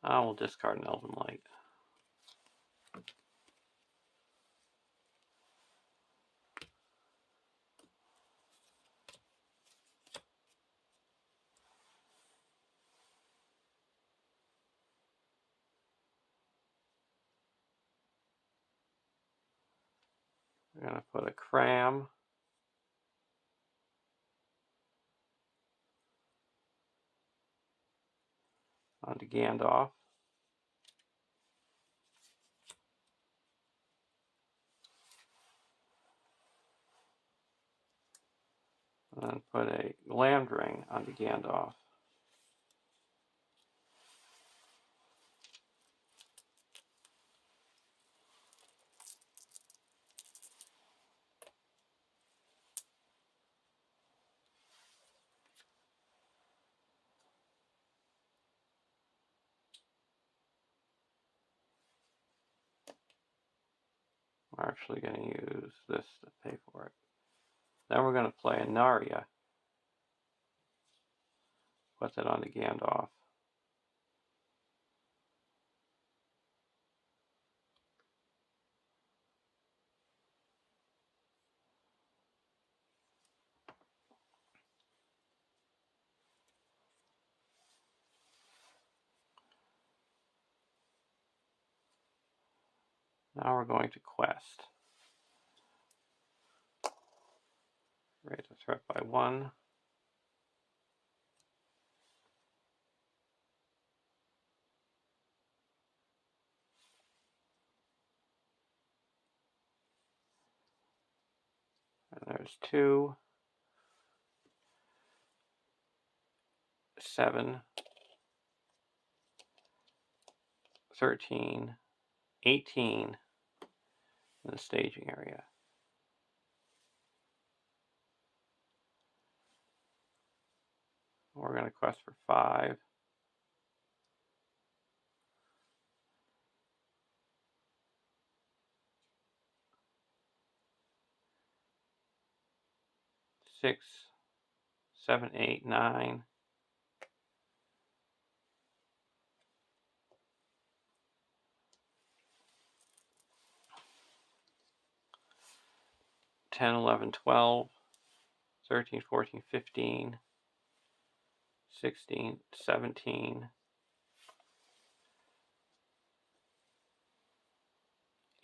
Speaker 1: I will discard an Elven Light. I'm going to put a Cram onto Gandalf. And then put a Glamdring onto Gandalf. We're actually going to use this to pay for it. Then we're going to play a Narya. Put that onto Gandalf. Now we're going to quest. Raise the threat by 1. And there's 2, 7, 13, 18 in the staging area. We're going to quest for 5. Six, 7, 8, 9. 10, 11, 12, 13, 14, 15, 16, 17,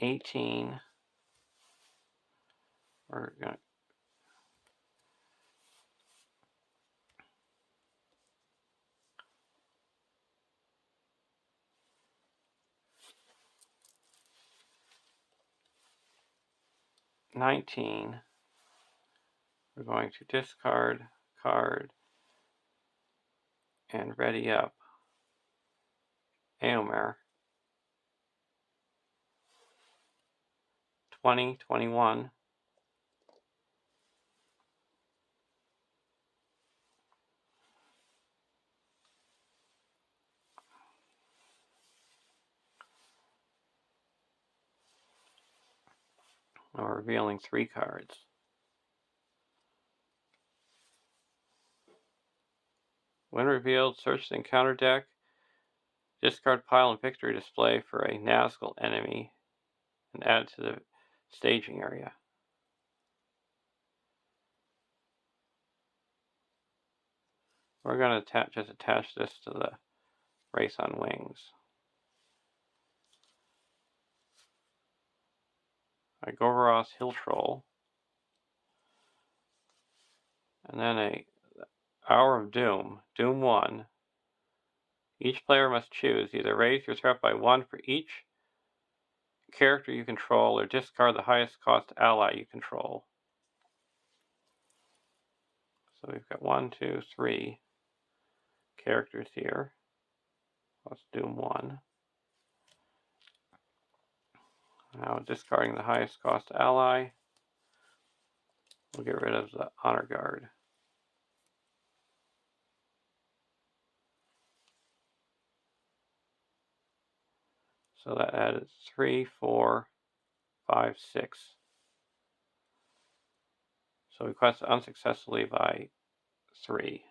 Speaker 1: 18. We're going to 19. We're going to discard card and ready up Éomer. 20, 21. We're revealing 3 cards. When revealed, search the encounter deck, discard pile and victory display for a Nazgul enemy, and add it to the staging area. we're going to just attach this to the Race on Wings. Govor's Hill Troll. And then a Hour of Doom, Doom 1. Each player must choose either raise your threat by 1 for each character you control or discard the highest cost ally you control. So we've got 1, 2, 3 characters here. Let's Doom 1. Now discarding the highest cost ally, we'll get rid of the Honor Guard. So that added 3, 4, 5, 6. So we quest unsuccessfully by 3.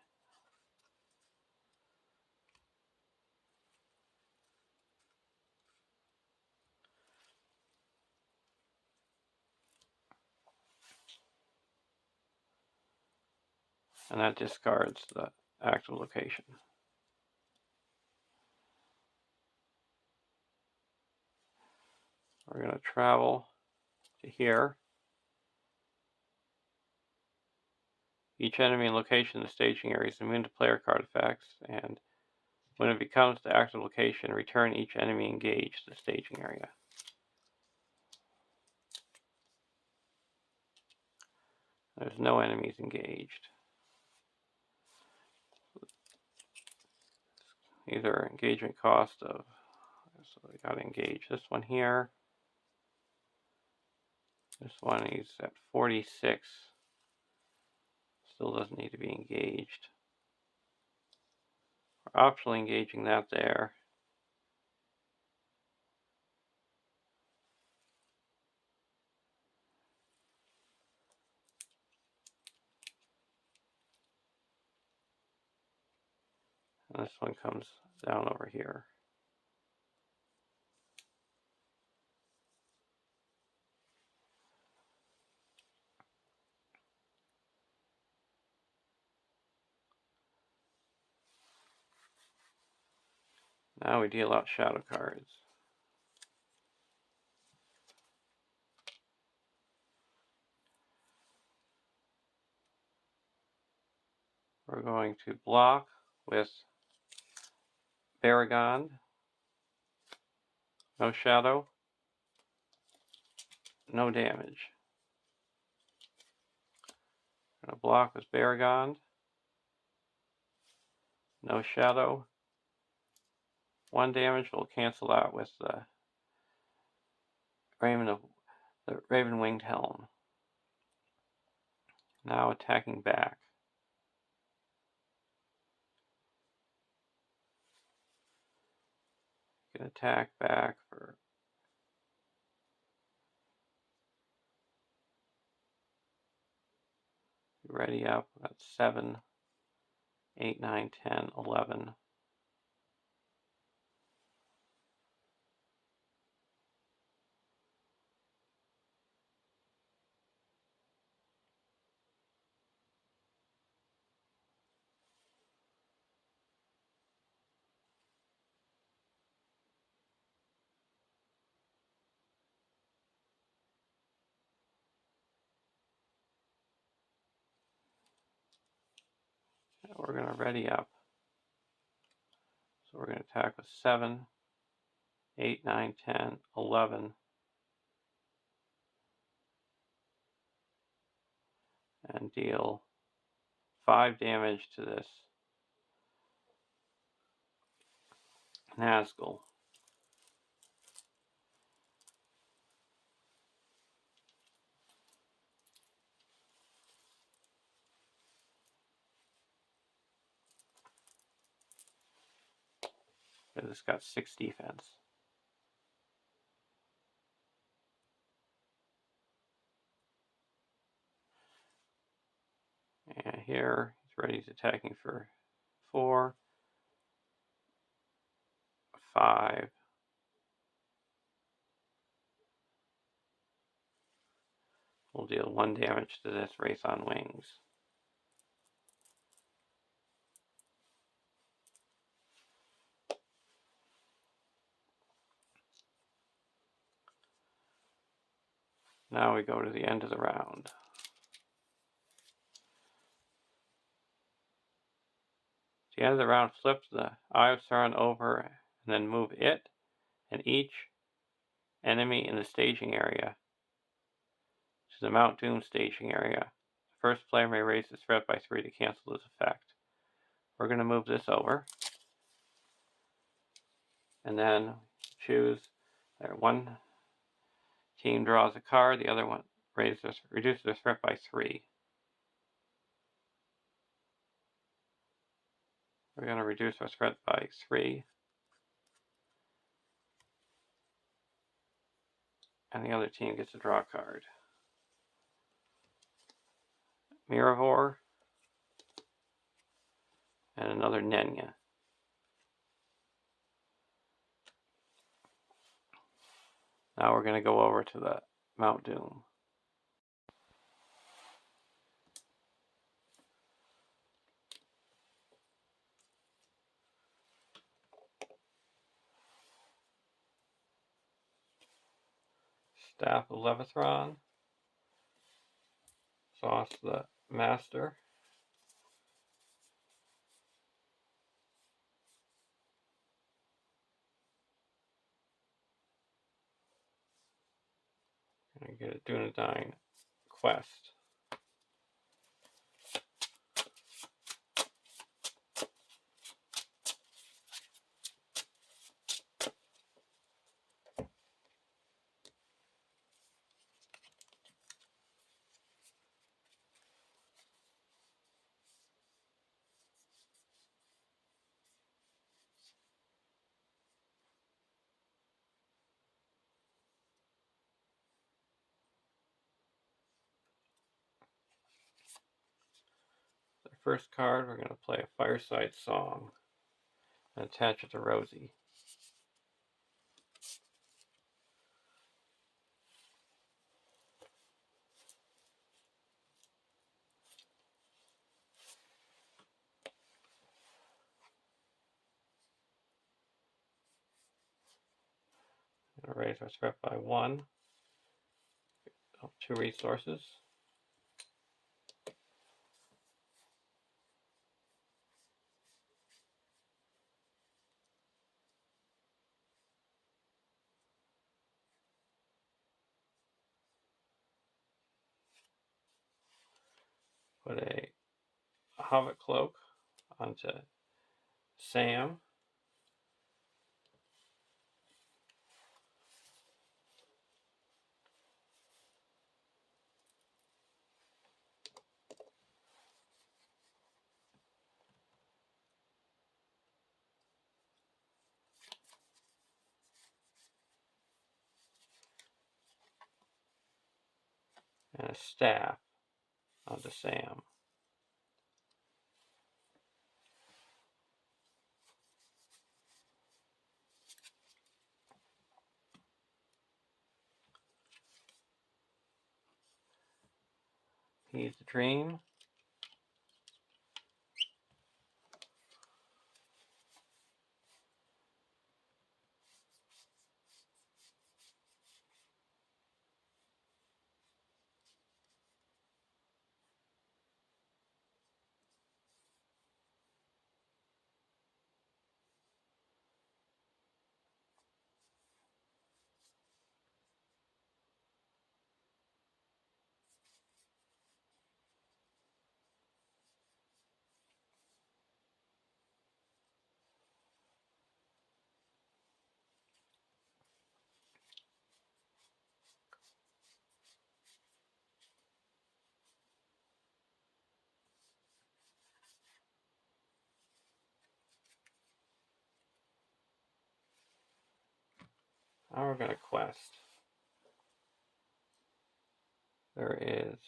Speaker 1: And that discards the active location. We're going to travel to here. Each enemy and location in the staging area is immune to player card effects, and when it becomes the active location, return each enemy engaged to the staging area. There's no enemies engaged. These are engagement cost of, so we got to engage this one here. This one is at 46. Still doesn't need to be engaged. We're optionally engaging that there. And this one comes down over here. Now we deal out shadow cards. We're going to block with Baragon. No shadow. No damage. We're going to block with Baragon. No shadow. 1 damage will cancel out with the Raven Winged Helm. Now attacking back. You can attack back for ready up. That's 7, 8, 9, 10, 11. We're going to ready up. So we're going to attack with 7, 8, 9, 10, 11. And deal 5 damage to this Nazgul. It's got 6 defense. And here he's ready to attacking for 4, 5. We'll deal 1 damage to this Race on Wings. Now we go to the end of the round. At the end of the round, flip the Eye of Sauron over and then move it and each enemy in the staging area to the Mount Doom staging area. The first player may raise the threat by 3 to cancel this effect. We're going to move this over and then choose one team draws a card, the other one reduces their threat by 3. We're going to reduce our threat by 3. And the other team gets to draw a card. Miravor and another Nenya. Now we're going to go over to the Mount Doom. Staff of Levithron. Sauce the Master. And get a Dunedain Quest. The first card, we're going to play a Fireside Song and attach it to Rosie. I'm going to raise our threat by 1. 2 resources. Put a Hobbit Cloak onto Sam. And a staff onto Sam. He's a Dream. Now we're going to quest. There is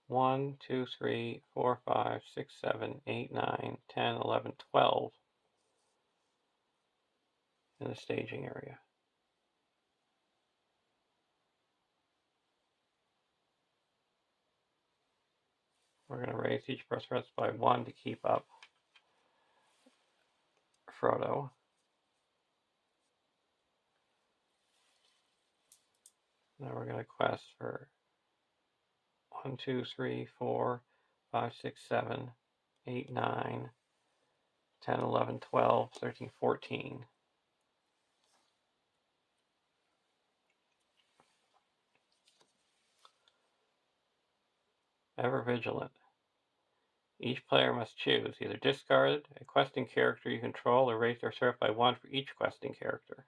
Speaker 1: 1, 2, 3, 4, 5, 6, 7, 8, 9, 10, 11, 12 in the staging area. We're going to raise each of our threats by 1 to keep up Frodo. Now we're going to quest for 1, 2, 3, 4, 5, 6, 7, 8, 9, 10, 11, 12, 13, 14. Ever vigilant. Each player must choose either discard a questing character you control or raise their serf by 1 for each questing character.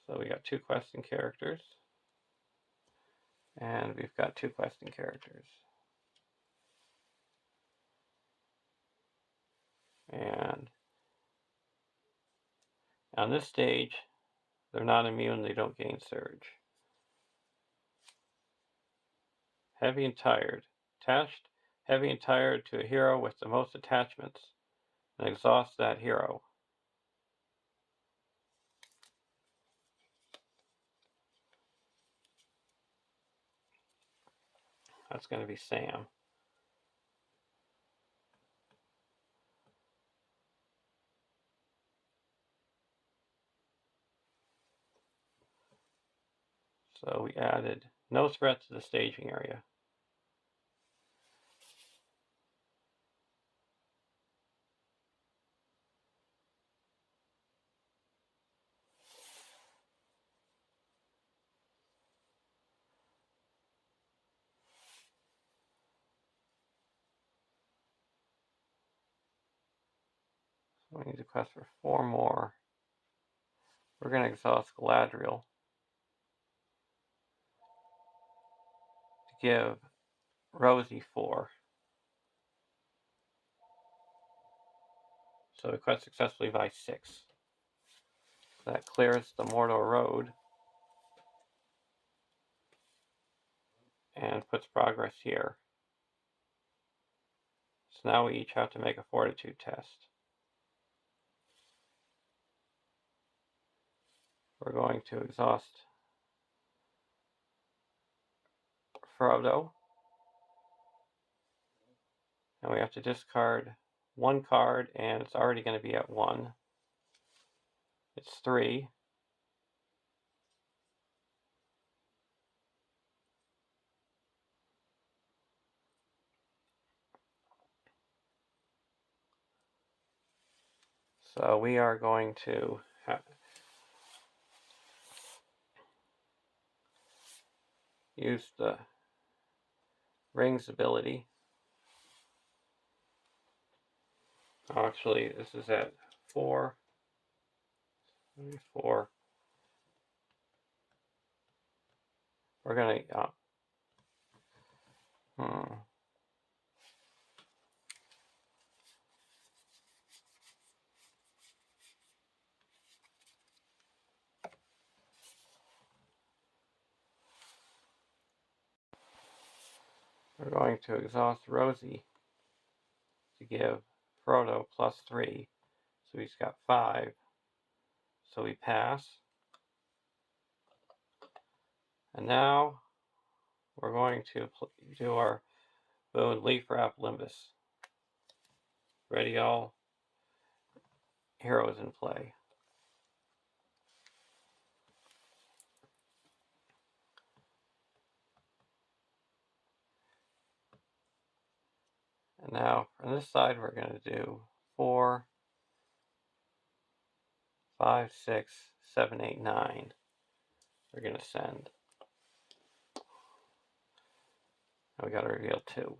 Speaker 1: So we got 2 questing characters. And we've got 2 questing characters. And on this stage, they're not immune, they don't gain surge. Heavy and tired. Attached heavy and tired to a hero with the most attachments, and exhaust that hero. That's going to be Sam. So we added no threat to the staging area. So we need to quest for 4 more. We're going to exhaust Galadriel to give Rosie 4. So we quest successfully by 6. That clears the Mordor Road and puts progress here. So now we each have to make a fortitude test. We're going to exhaust Frodo. And we have to discard 1 card, and it's already going to be at 1. It's 3. So we are going to use the Rings ability. Oh, actually, this is at 4. 4. We're going to we're going to exhaust Rosie to give Frodo +3. So he's got 5. So we pass. And now we're going to do our boon Leaf Wrap Limbus. Ready, all heroes in play. And now from this side we're going to do 4, 5, 6, 7, 8, 9. We're going to send. And we got to reveal 2.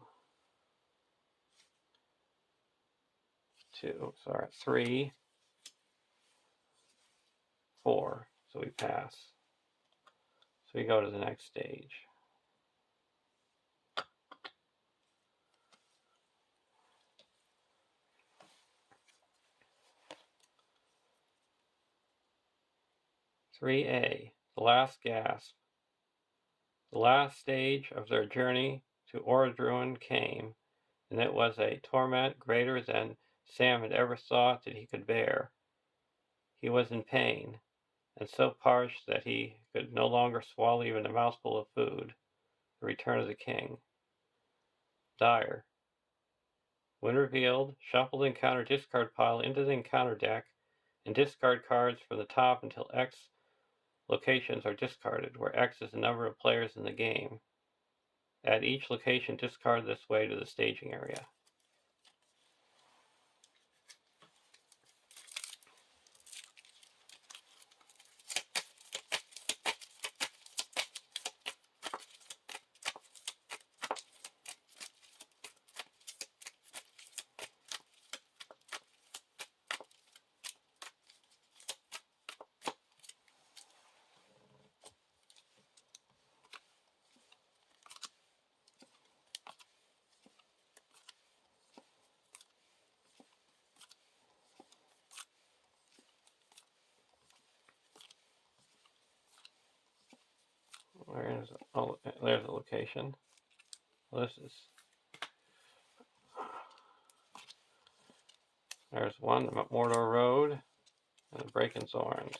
Speaker 1: 2, sorry, 3, 4. So we pass. So we go to the next stage. "3A, the last gasp. The last stage of their journey to Orodruin came, and it was a torment greater than Sam had ever thought that he could bear. He was in pain, and so parched that he could no longer swallow even a mouthful of food. The return of the king. Dire. When revealed, shuffle the encounter discard pile into the encounter deck and discard cards from the top until X locations are discarded, where X is the number of players in the game. Add each location discarded this way to the staging area. There's a location. There's one, Mordor Road, and the Breaking Thorns.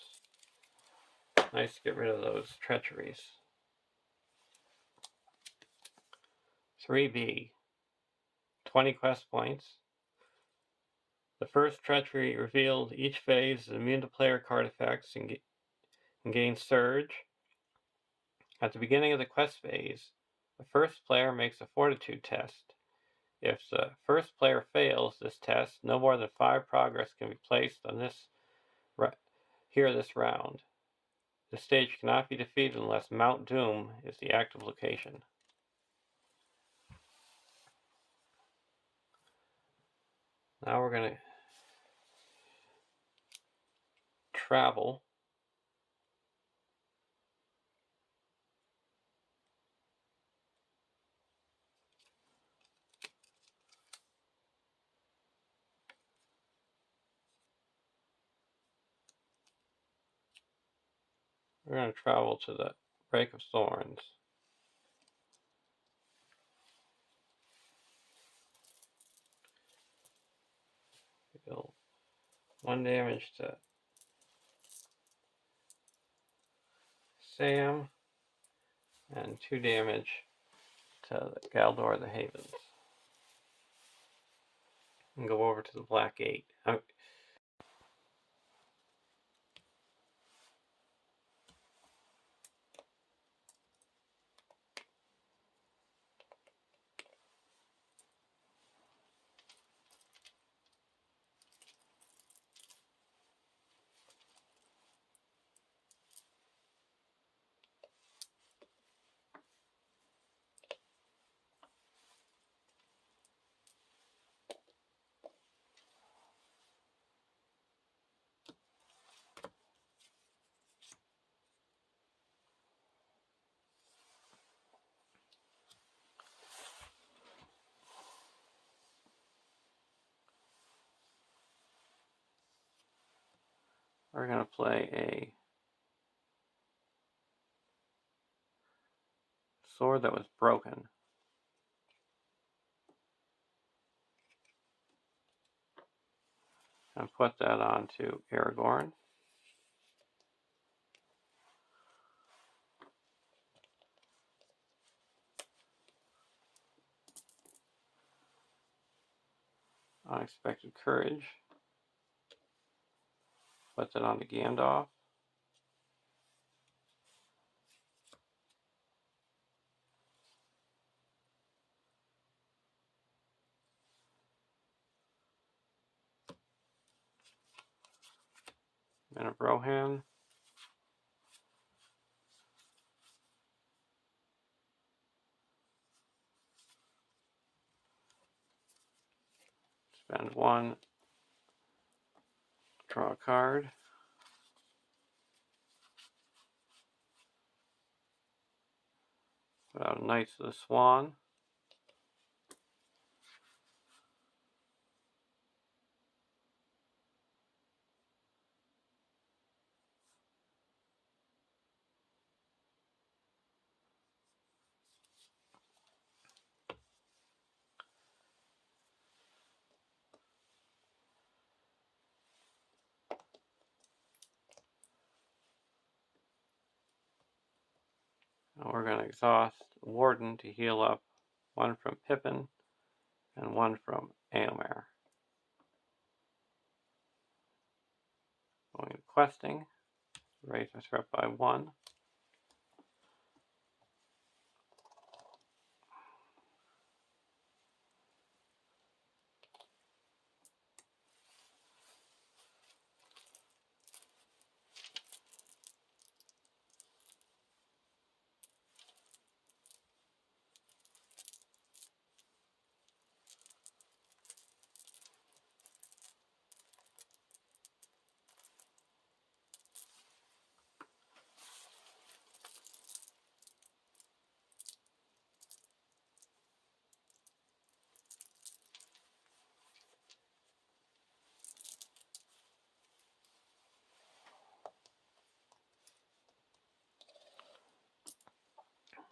Speaker 1: Nice to get rid of those treacheries. 3B, 20 quest points. The first treachery revealed each phase is immune to player card effects and gains surge. At the beginning of the quest phase, the first player makes a fortitude test. If the first player fails this test, no more than 5 progress can be placed on this round. The stage cannot be defeated unless Mount Doom is the active location. Now we're going to travel. We're going to travel to the Break of Thorns. Deal 1 damage to Sam and 2 damage to Galdor the Havens. And go over to the Black Gate. We're going to play a sword that was broken. And put that onto Aragorn. Unexpected Courage. Put that onto Gandalf. Men of Rohan. Spend 1. Draw a card. Put out Knights of the Swan. And we're going to exhaust Warden to heal up 1 from Pippin and 1 from Éomer. Going to questing. Raise our threat by 1.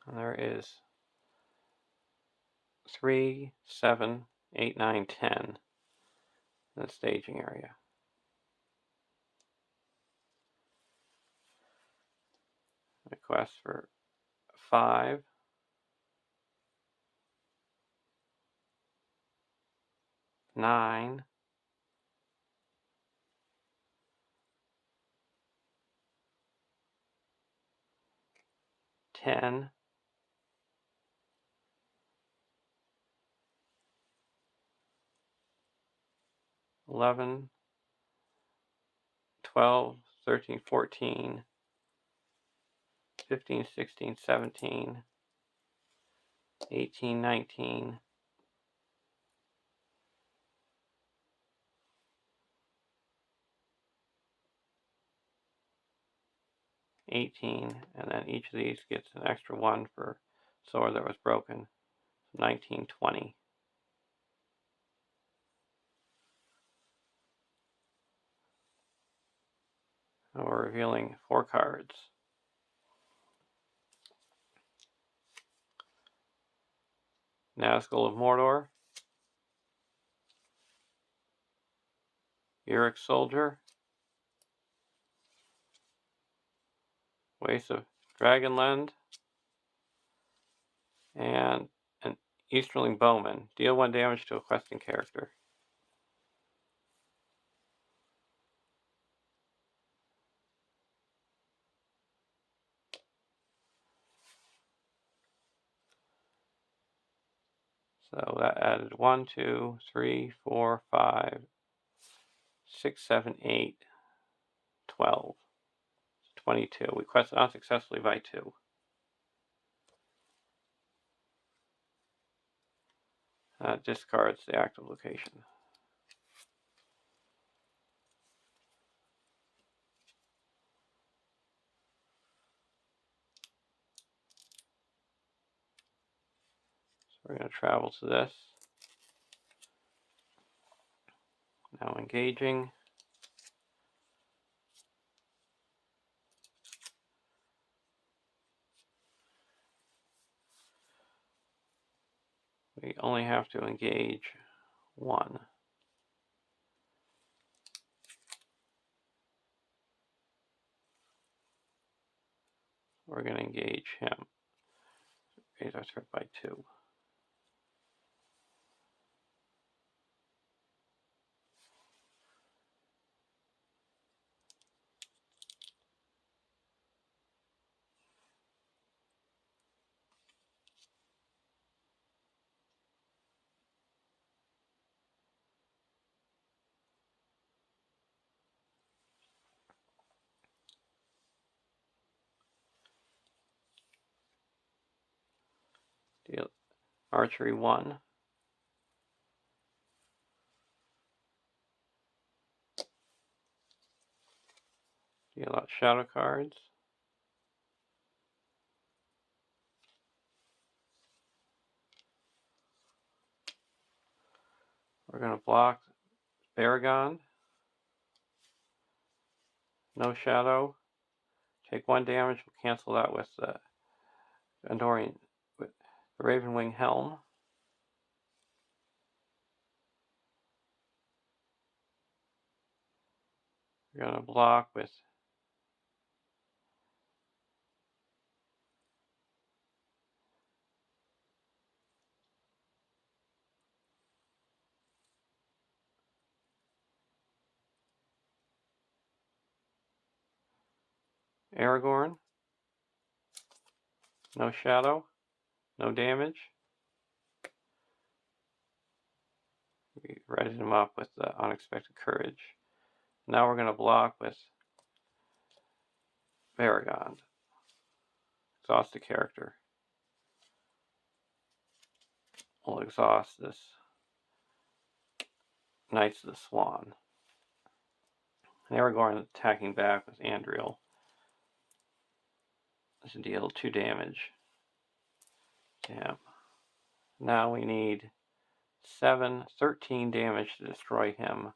Speaker 1: And there is 3, 7, 8, 9, 10 in the staging area. Request for 5, 9, 10, 11, 12, 13, 14, 15, 16, 17, 18, 19, 18, and then each of these gets an extra 1 for sword that was broken. 19, 20. And we're revealing 4 cards. Nazgul of Mordor, Uric Soldier, Waste of Dragonland, and an Easterling Bowman. Deal 1 damage to a questing character. So that added 1, 2, 3, 4, 5, 6, 7, 8, 12. 22. We quested unsuccessfully by 2. Discards the active location. So we're going to travel to this. Now engaging. We only have to engage 1. We're going to engage him. Raise our threat by 2. Deal archery 1. Deal out shadow cards. We're going to block Baragon. No shadow. Take 1 damage. We'll cancel that with the Andorian, with the Ravenwing Helm. We're going to block with Aragorn. No shadow. No damage. We readied him up with the Unexpected Courage. Now we're going to block with Varagond. Exhaust the character. We'll exhaust this Knights of the Swan. And Aragorn attacking back with Andriel. This will deal 2 damage to him. Now we need 13 damage to destroy him.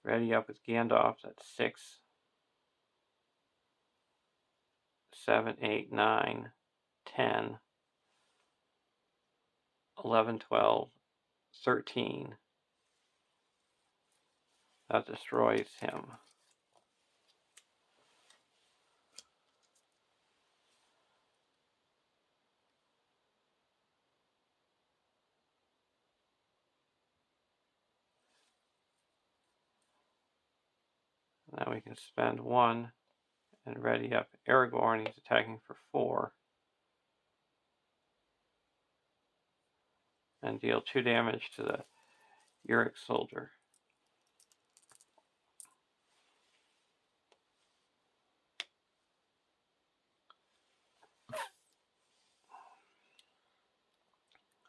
Speaker 1: Ready up with Gandalf at 6, 7, 8, 9, 10, 11, 12, 13. That destroys him. Now we can spend 1 and ready up Aragorn. He's attacking for 4. And deal 2 damage to the Uric soldier.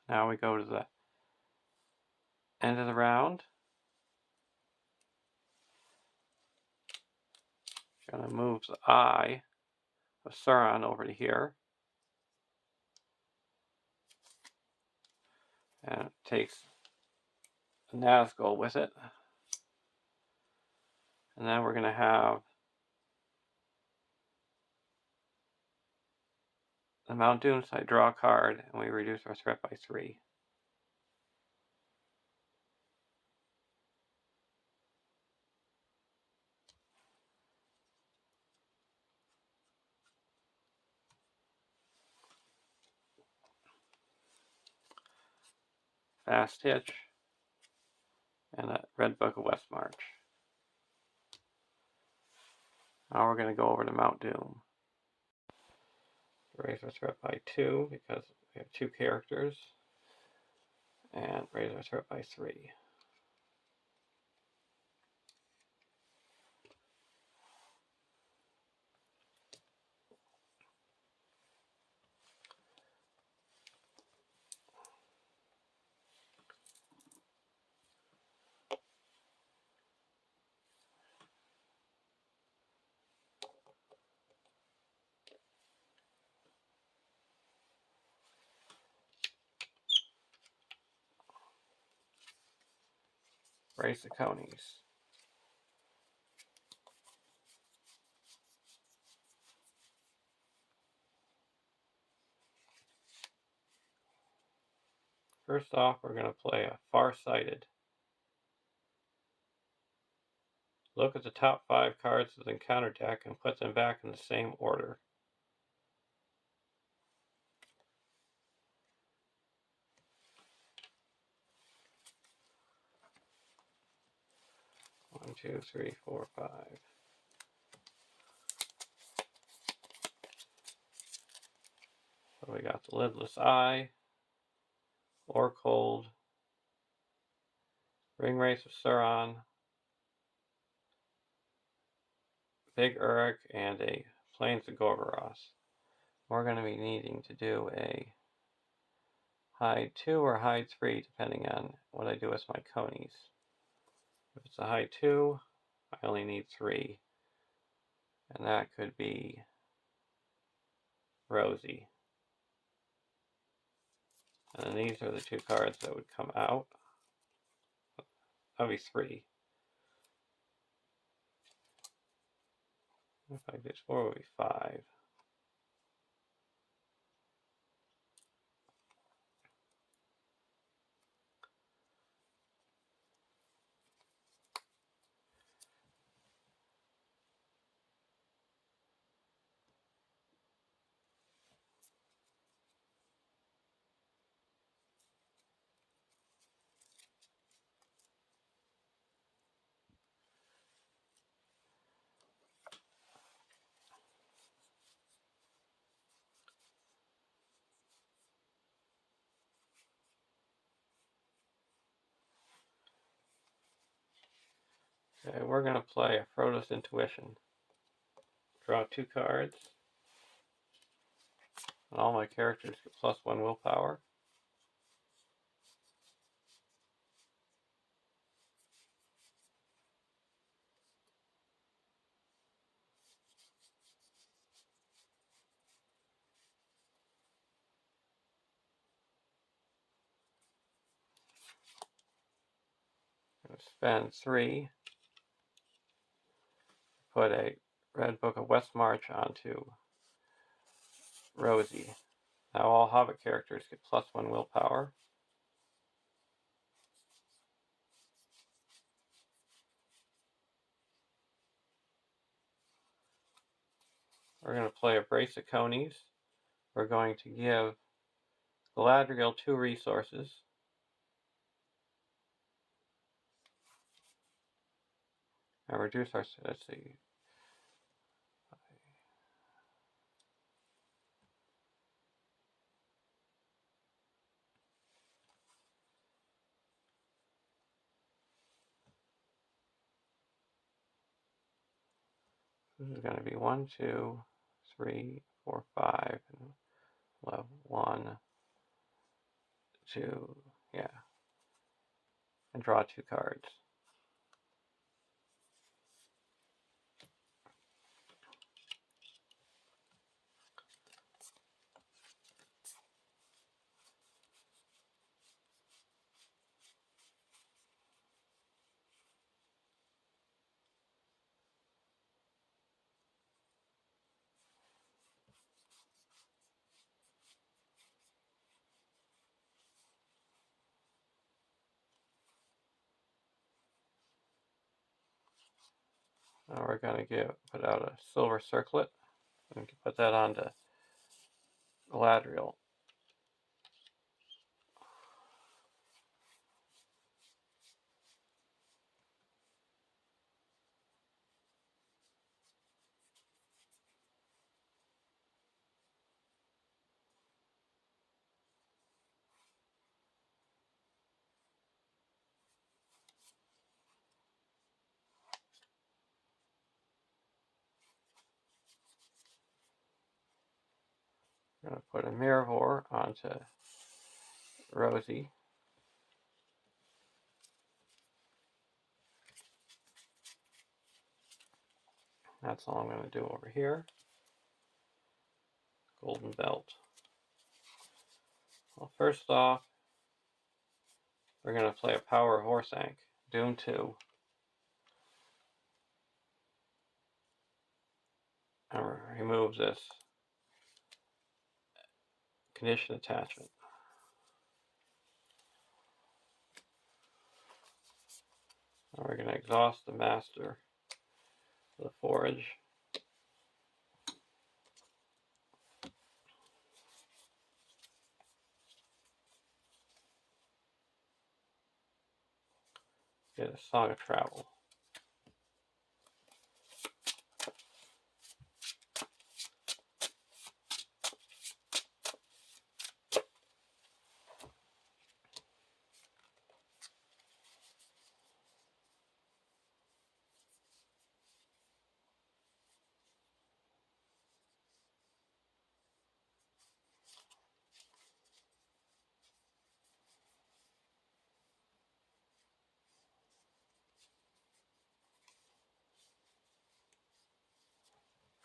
Speaker 1: Now we go to the end of the round. Gonna move the eye of Sauron over to here. And it takes Nazgul with it. And then we're going to have the Mount Doom side, draw a card, and we reduce our threat by 3. Fast Hitch, and a Red Book of Westmarch. Now we're going to go over to Mount Doom. Raise our threat by 2 because we have 2 characters. And raise our threat by 3. Raise the conies. First off, we're going to play a Farsighted. Look at the top 5 cards of the encounter deck and put them back in the same order. One, 2, 3, 4, 5. So we got the Lidless Eye, Orcold, Ringwraith of Sauron, Big Uruk, and a Plains of Gorgoroth. We're going to be needing to do a hide 2 or hide 3 depending on what I do with my conies. If it's a hide 2, I only need 3. And that could be Rosie. And then these are the 2 cards that would come out. That would be 3. If I did 4, it would be 5. Okay, we're going to play a Frodo's Intuition. Draw 2 cards. And all my characters get +1 willpower. I'm going to spend 3. Put a Red Book of Westmarch onto Rosie. Now all Hobbit characters get +1 willpower. We're going to play a brace of conies. We're going to give Galadriel 2 resources. And reduce our, let's see. This is going to be 1, 2, 3, 4, 5, and we'll have 1, 2, yeah. And draw 2 cards. Now we're going to put out a silver circlet and put that onto Galadriel. I'm going to put a Mirror onto Rosie. That's all I'm going to do over here. Golden Belt. Well, first off, we're going to play a Power Horse Ank. Doom 2. And remove this condition attachment. Now we're going to exhaust the master of the forge. Get a Song of Travel.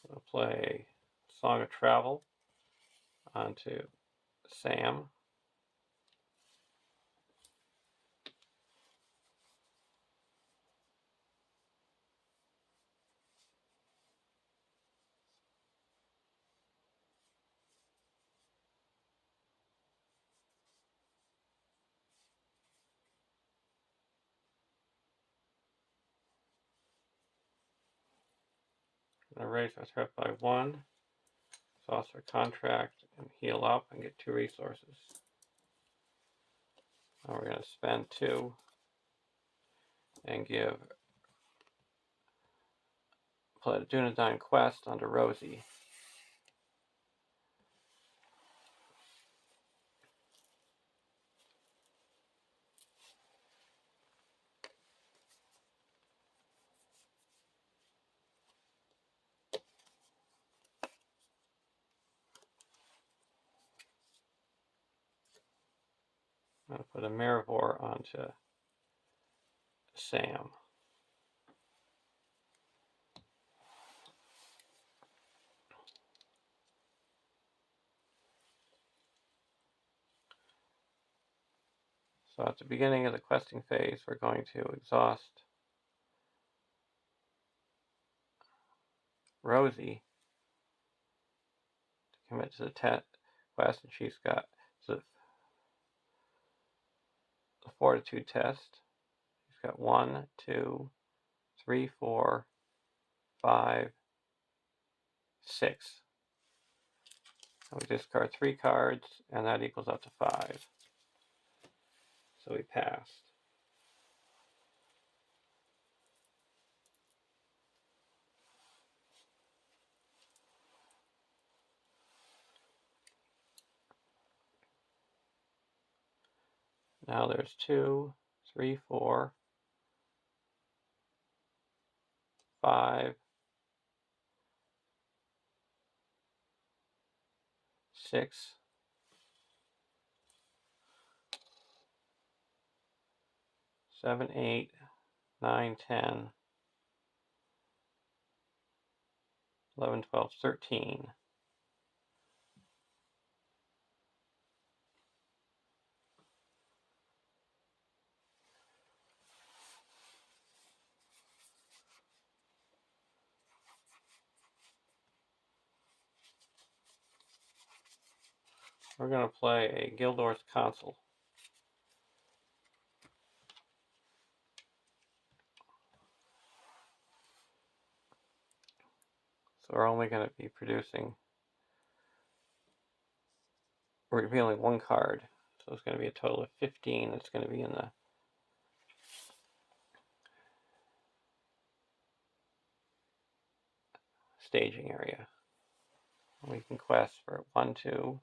Speaker 1: We'll play Song of Travel onto Sam. And raise our threat by 1. Exhaust our contract and heal up and get 2 resources. Now we're going to spend 2 and play the Dunedain Quest onto Rosie. I'm going to put a Mirror onto Sam. So at the beginning of the questing phase, we're going to exhaust Rosie to commit to the quest, and she's got the fortitude test. She's got 1, 2, 3, 4, 5, 6. And we discard 3 cards, and that equals up to 5. So we passed. Now there's 2, 3, 4, 5, 6, 7, 8, 9, 10, 11, 12, 13. We're going to play a Gildor's Consul. So we're only going to be revealing 1 card. So it's going to be a total of 15 that's going to be in the staging area. We can quest for 1, 2,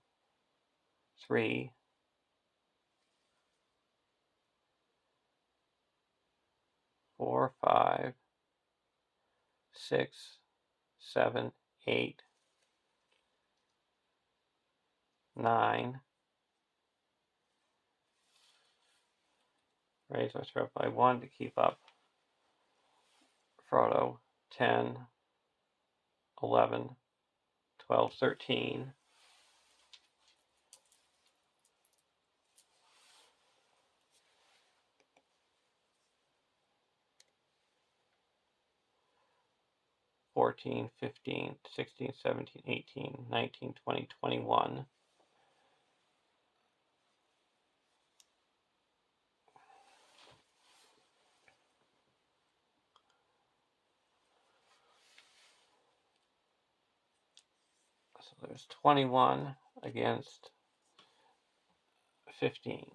Speaker 1: 3, 4, 5, 6, 7, 8, 9. Raise our threat by 1 to keep up Frodo. 10, 11, 12, 13. 14, 15, 16, 17, 18, 19, 20, 21. So there's 21 against 15.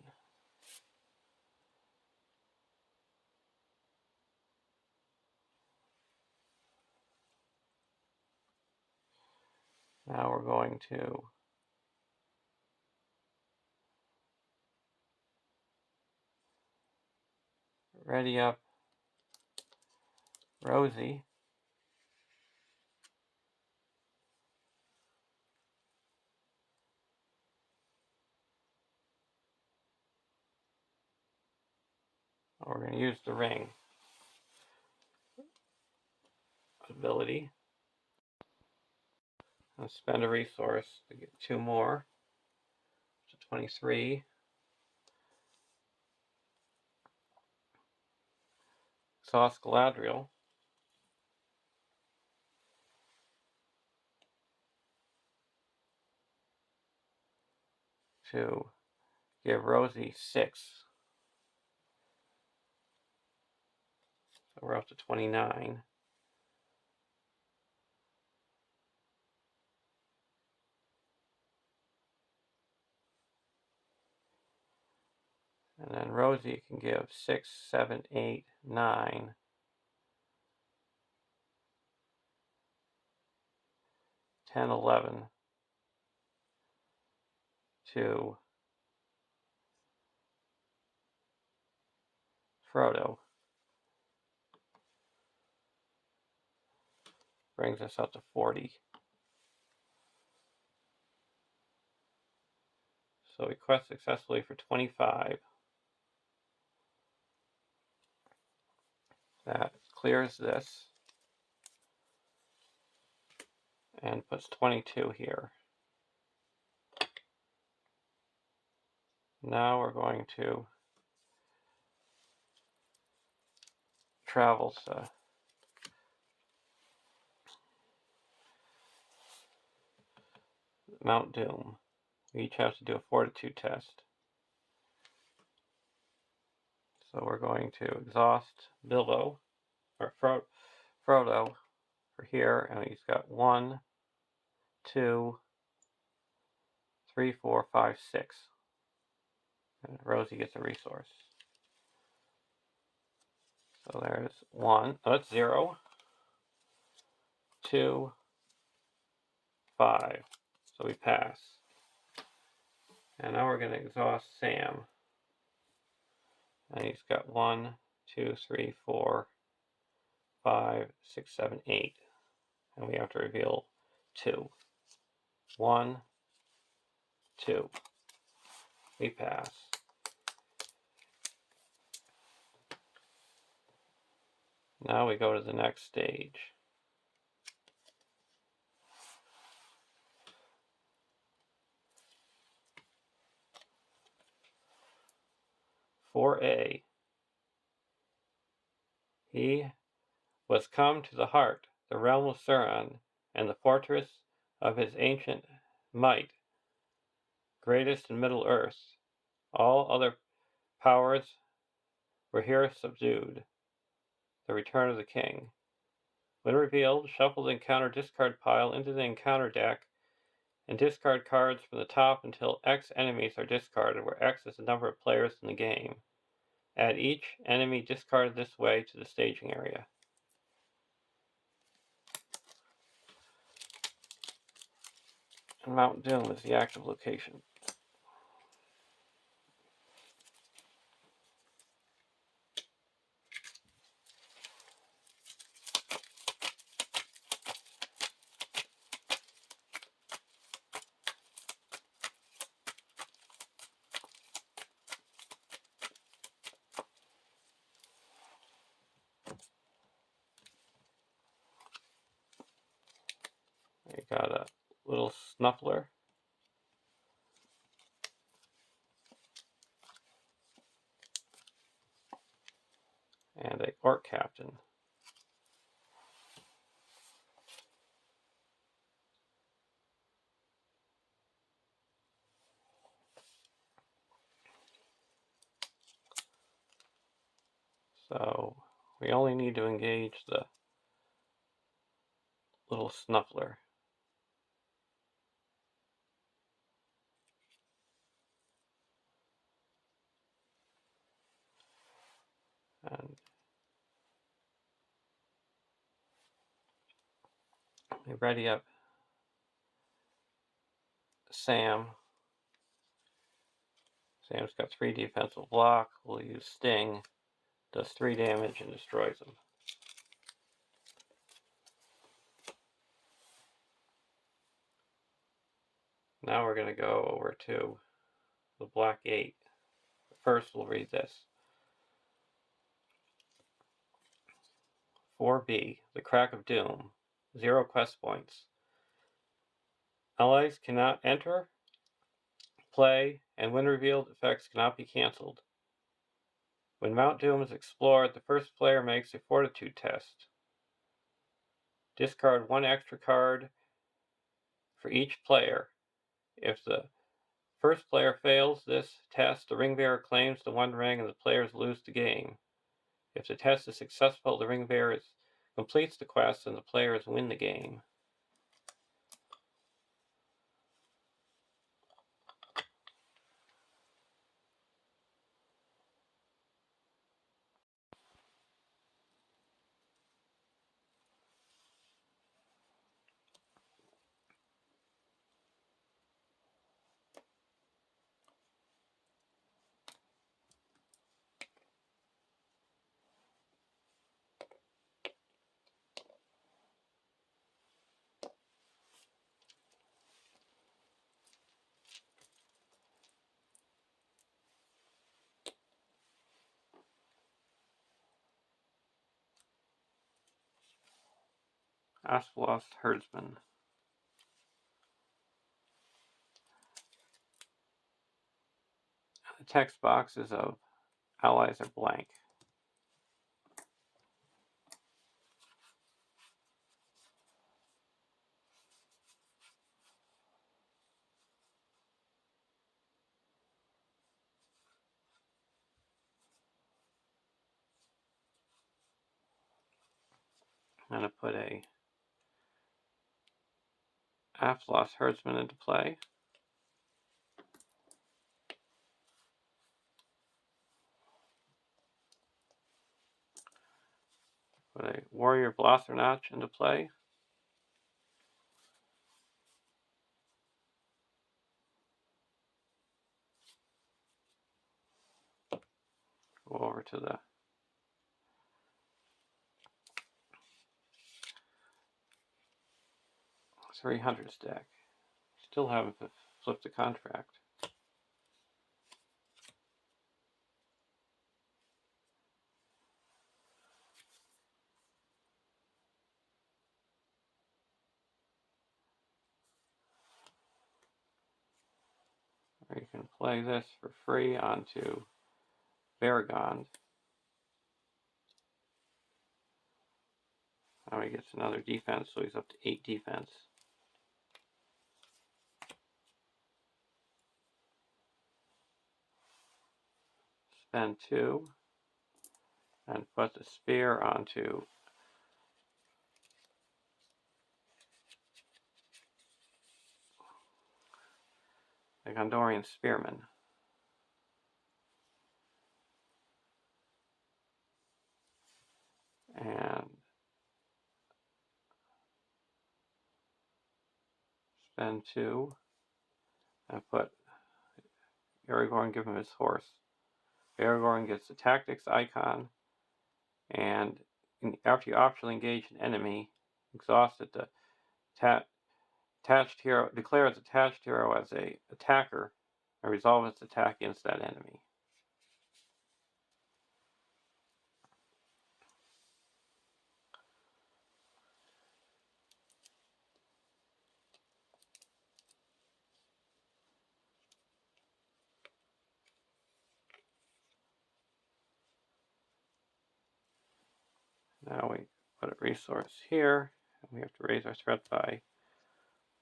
Speaker 1: Now we're going to ready up Rosie. We're going to use the ring ability and spend a resource to get 2 more, to 23. Exhaust Galadriel to give Rosie 6. So we're up to 29. And then Rosie can give 6, 7, 8, 9, 10, 11 to Frodo. Brings us up to 40. So request successfully for 25. That clears this and puts 22 here. Now we're going to travel to Mount Doom. We each have to do a fortitude test. So we're going to exhaust Bilbo, or Frodo, for here, and he's got 1, 2, 3, 4, 5, 6. And Rosie gets a resource. So there's 1, oh, that's 0, 2, 5. So we pass. And now we're going to exhaust Sam. And he's got 1, 2, 3, 4, 5, 6, 7, 8. And we have to reveal 2. 1, 2. We pass. Now we go to the next stage. For A. He was come to the heart, the realm of Sauron, and the fortress of his ancient might, greatest in Middle Earth. All other powers were here subdued. The return of the king. When revealed, shuffle the encounter discard pile into the encounter deck and discard cards from the top until X enemies are discarded, where X is the number of players in the game. Add each enemy discarded this way to the staging area. And Mount Doom is the active location. You got a little snuffler and a orc captain. So we only need to engage the little snuffler. And we ready up Sam. Sam's got 3 defensive block. We'll use Sting. Does 3 damage and destroys him. Now we're going to go over to the Black 8. First we'll read this. 4B, the Crack of Doom. 0 quest points. Allies cannot enter, play, and when revealed, effects cannot be cancelled. When Mount Doom is explored, the first player makes a fortitude test. Discard 1 extra card for each player. If the first player fails this test, the ring bearer claims the 1 ring and the players lose the game. If the test is successful, the ring bearer completes the quest and the players win the game. Aspelos herdsman. The text boxes of allies are blank. I'm going to put a Aspelos herdsman into play. Put a warrior Blothernoch into play. Go over to the .300 deck. Still haven't flipped the contract. Or you can play this for free onto Varagond. Now he gets another defense, so he's up to 8 defense. Spend 2 and put the spear onto the Gondorian Spearman. And spend 2 and put Aragorn, give him his horse. Aragorn gets the tactics icon, and after you optionally engage an enemy, exhausted, the attached hero declares attached hero as a attacker and resolve its attack against that enemy. Now we put a resource here, and we have to raise our threat by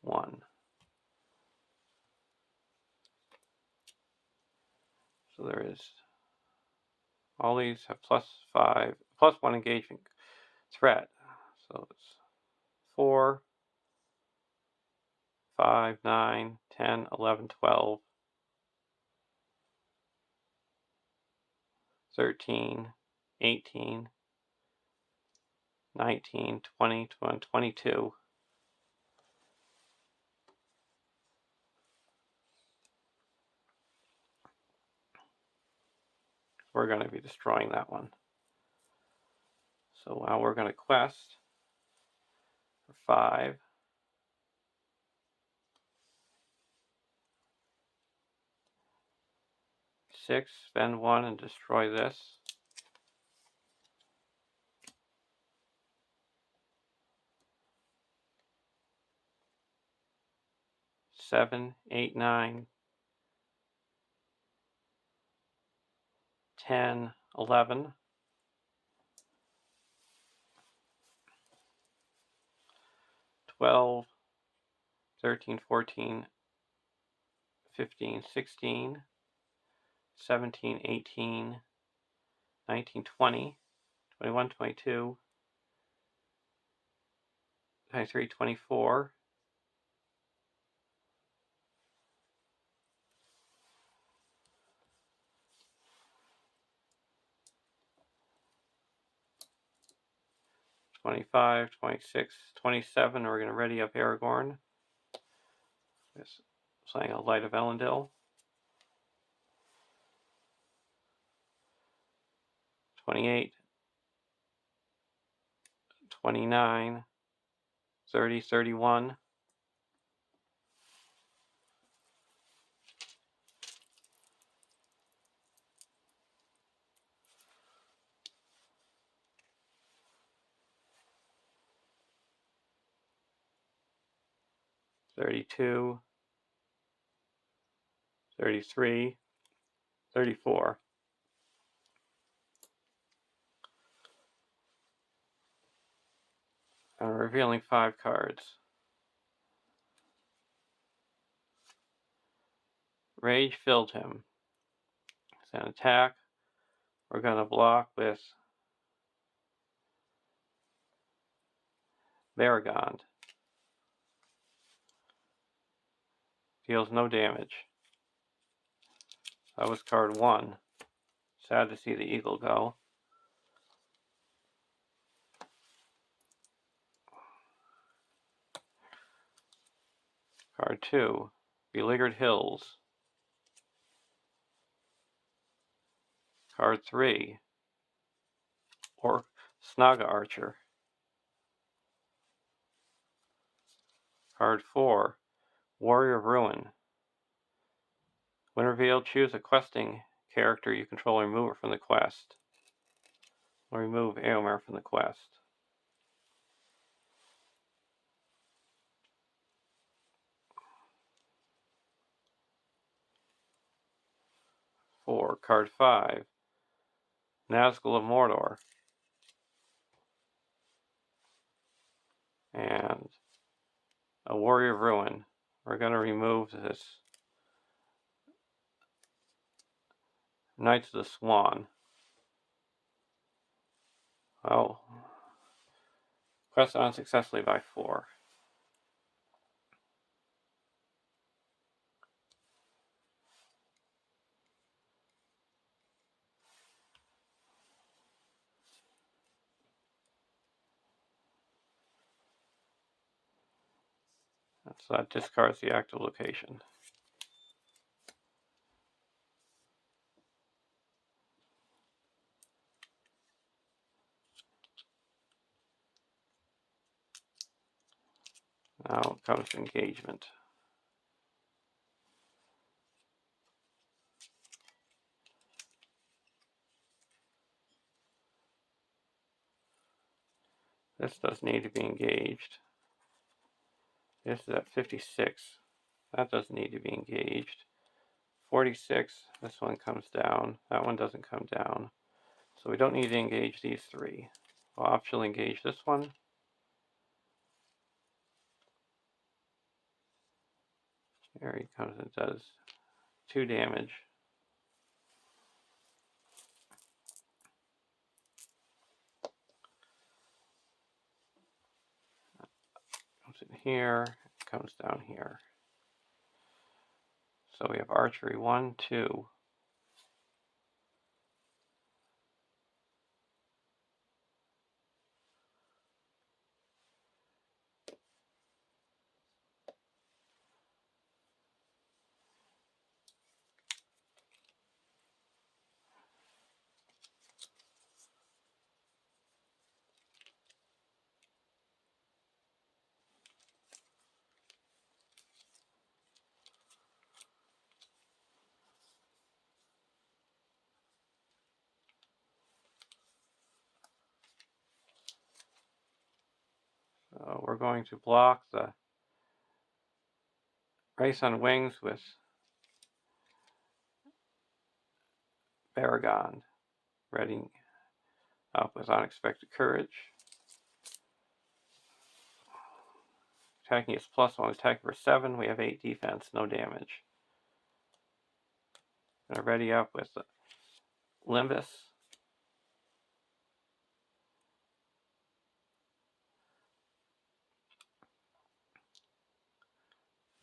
Speaker 1: 1. So there is, all these have +5, +1 engagement threat. So it's 4, 5, 9, 10, 11, 12, 13, 18, 19, 20, 22. We're going to be destroying that one. So now we're going to quest for 5. Six, spend 1 and destroy this. 7, 8, 9, 10, 11. 12, 13, 14, 15, 16, 17, 18, 19, 20, 21, 22, 23, 24, 25, 26, 27. We're going to ready up Aragorn. Just playing a Light of Elendil. 28, 29, 30, 31. 32, 33, 34. I'm revealing 5 cards. Rage filled him. It's an attack. We're going to block with Varagond. Deals no damage. That was card 1. Sad to see the eagle go. Card 2, Beleaguered Hills. Card 3, or Snaga Archer. Card 4, Warrior of Ruin. When revealed, choose a questing character you control and remove it from the quest. Or remove Aomer from the quest. 4, card 5, Nazgul of Mordor. And a Warrior of Ruin. We're going to remove this Knights of the Swan. Oh. Quest unsuccessfully by 4. So that discards the active location. Now comes engagement. This does need to be engaged. This is at 56. That doesn't need to be engaged. 46, this one comes down. That one doesn't come down. So we don't need to engage these 3. We'll optionally engage this one. There he comes and does 2 damage. Comes in here, comes down here. So we have archery 1, 2. So we're going to block the Race on Wings with Varagond. Ready up with Unexpected Courage. Attacking is +1, attack for 7. We have 8 defense, no damage. Gonna ready up with the Limbus.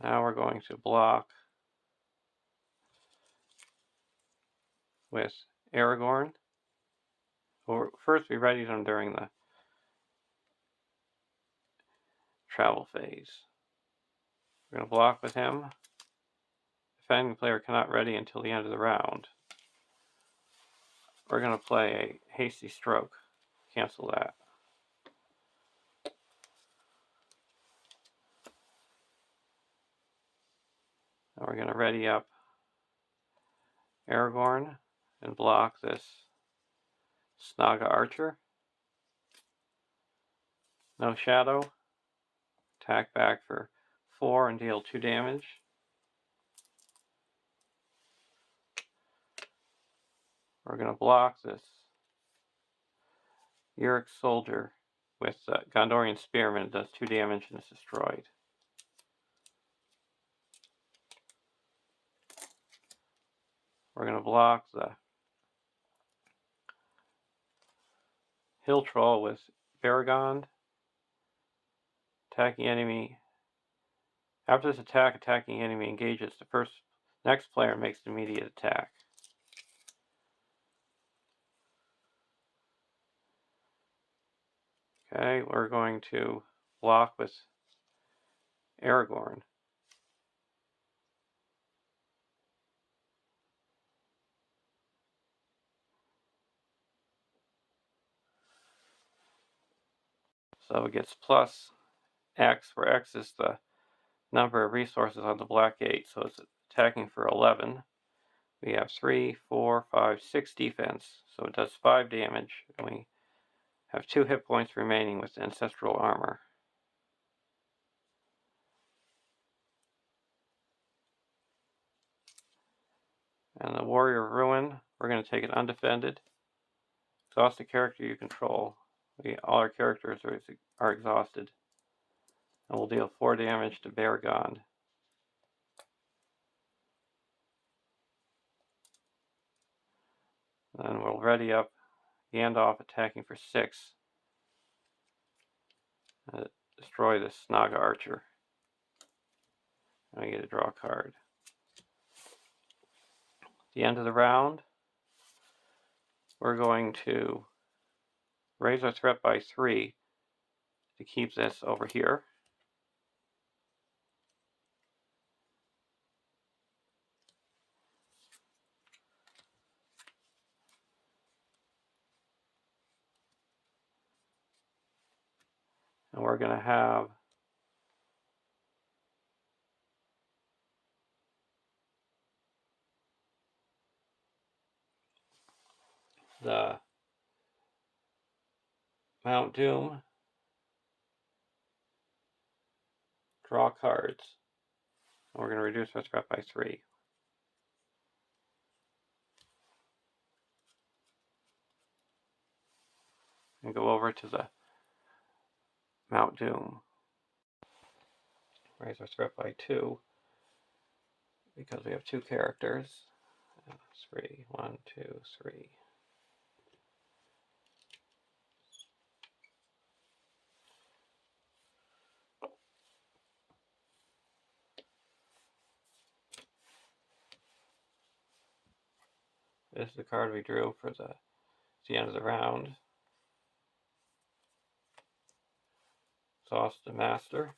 Speaker 1: Now we're going to block with Aragorn. Well, first we readied him during the travel phase. We're going to block with him. Defending player cannot ready until the end of the round. We're going to play a Hasty Stroke. Cancel that. Now we're going to ready up Aragorn and block this Snaga Archer. No shadow. Attack back for 4 and deal 2 damage. We're going to block this Uric Soldier with Gondorian Spearman. It does 2 damage and is destroyed. We're going to block the Hill Troll with Baragond. Attacking enemy. After this attack, attacking enemy engages. The next player makes an immediate attack. Okay, we're going to block with Aragorn. So it gets plus X, where X is the number of resources on the black 8, so it's attacking for 11. We have 3, 4, 5, 6 defense, so it does 5 damage, and we have 2 hit points remaining with Ancestral Armor. And the Warrior Ruin, we're going to take it undefended. Exhaust the character you control. All our characters are exhausted. And we'll deal 4 damage to Baragond. Then we'll ready up Gandalf attacking for 6. Destroy the Snaga Archer. And I get to draw a card. At the end of the round, we're going to raise our threat by 3 to keep this over here. And we're going to have the Mount Doom draw cards. And we're going to reduce our threat by 3. And go over to the Mount Doom. Raise our threat by 2 because we have 2 characters. 3, 1, 2, 3. This is the card we drew for the end of the round. Exhaust the Master.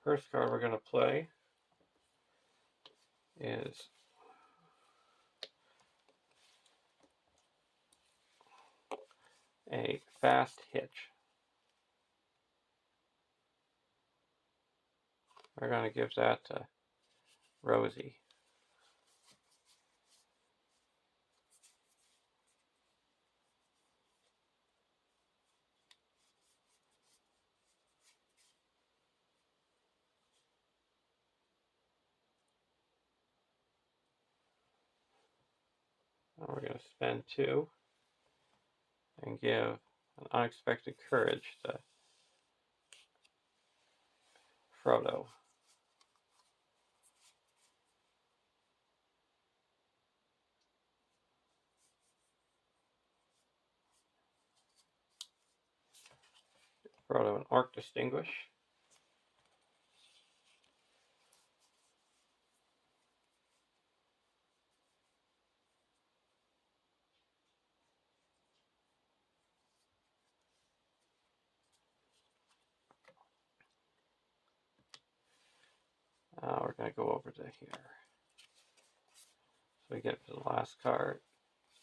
Speaker 1: First card we're going to play is a Fast Hitch. We're going to give that to Rosie. And we're going to spend 2 and give an Unexpected Courage to Frodo. Frodo an Orc Distinguish. we're going to go over to here. So we get to the last card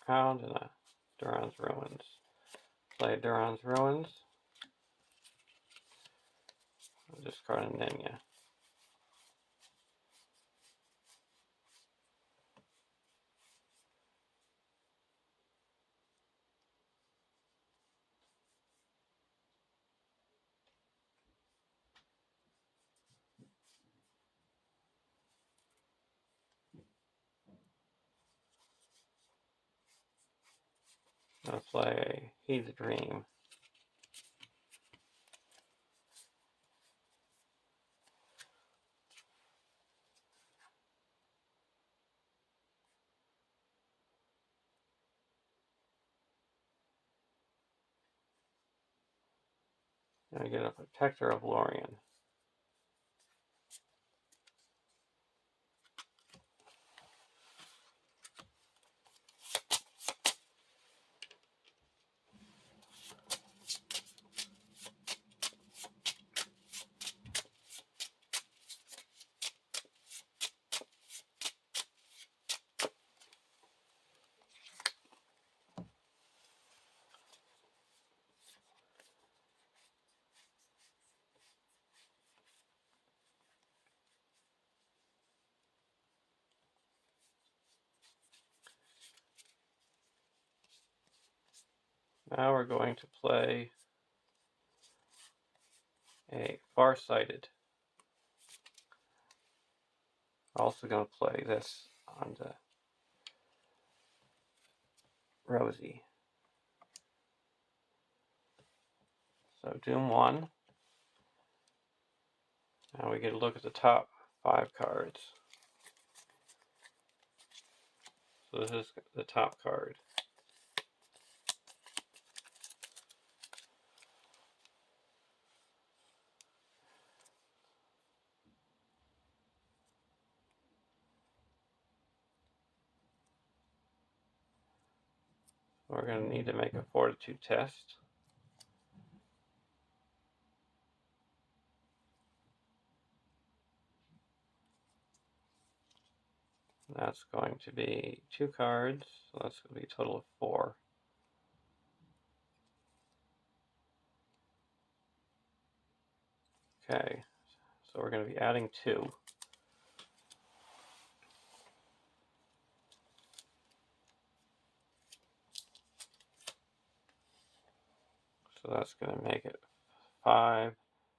Speaker 1: round and a Duran's Ruins. Play Duran's Ruins. I'll discard a Nenya. I'll play He's a Dream. And I get a Protector of Lorien. Now we're going to play a Farsighted. Also going to play this on the Rosie. So Doom 1. Now we get a look at the top 5 cards. So this is the top card. We're going to need to make a Fortitude test. That's going to be 2 cards, so that's going to be a total of 4. Okay, so we're going to be adding 2. So that's going to make it 5,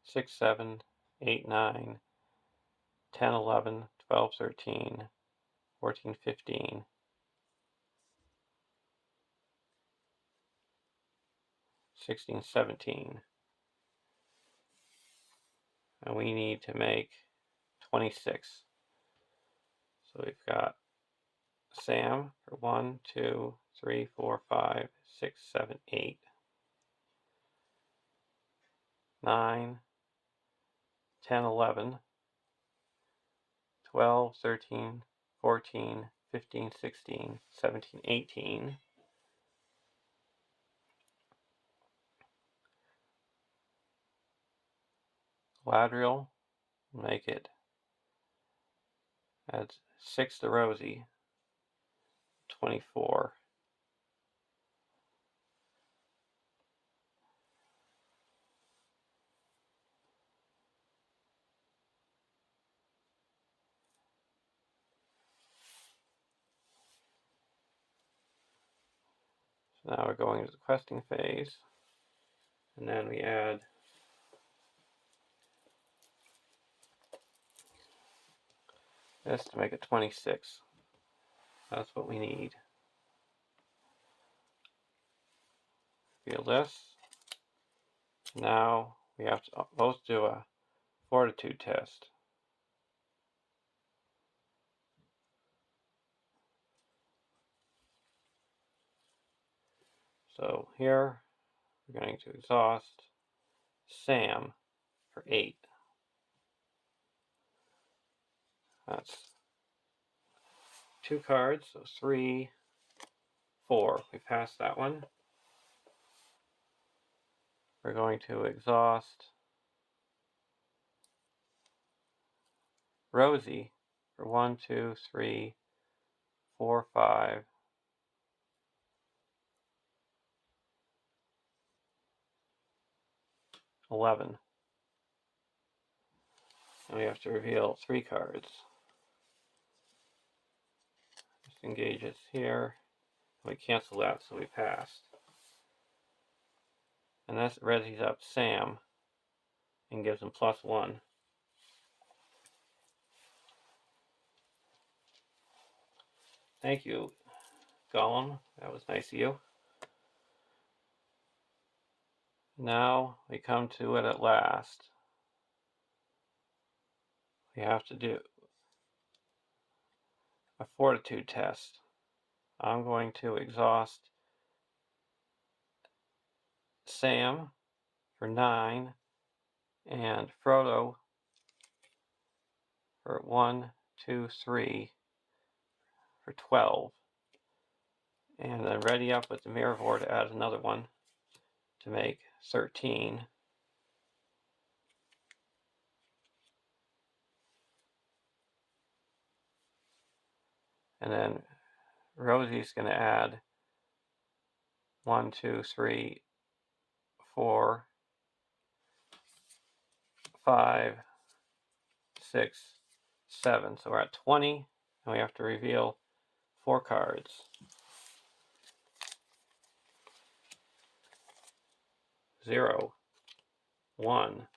Speaker 1: 6, 7, 8, 9, 10, 11, 12, 13, 14, 15, 16, 17. And we need to make 26. So we've got Sam for 1, 2, 3, 4, 5, 6, 7, 8, 9, 10, 11, 12, 13, 14, 15, 16, 17, 18. Ladriel, make it. Add 6 to Rosie, 24. So now we're going to the questing phase. And then we add this to make it 26. That's what we need. Feel this. Now we have to both do a Fortitude test. So here we're going to exhaust Sam for 8. That's 2 cards, so 3, 4. We passed that one. We're going to exhaust Rosie for 1, 2, 3, 4, 5, 11. And we have to reveal 3 cards. Just engage it here. We cancel that, so we passed. And that readies up Sam and gives him +1. Thank you, Gollum. That was nice of you. Now we come to it at last. We have to do a fortitude test. I'm going to exhaust Sam for 9 and Frodo for 1, 2, 3 for 12. And then ready up with the Mirror to add another one to make 13. And then Rosie's going to add 1, 2, 3, 4, 5, 6, 7. So we're at 20, and we have to reveal 4 cards. 0, 1,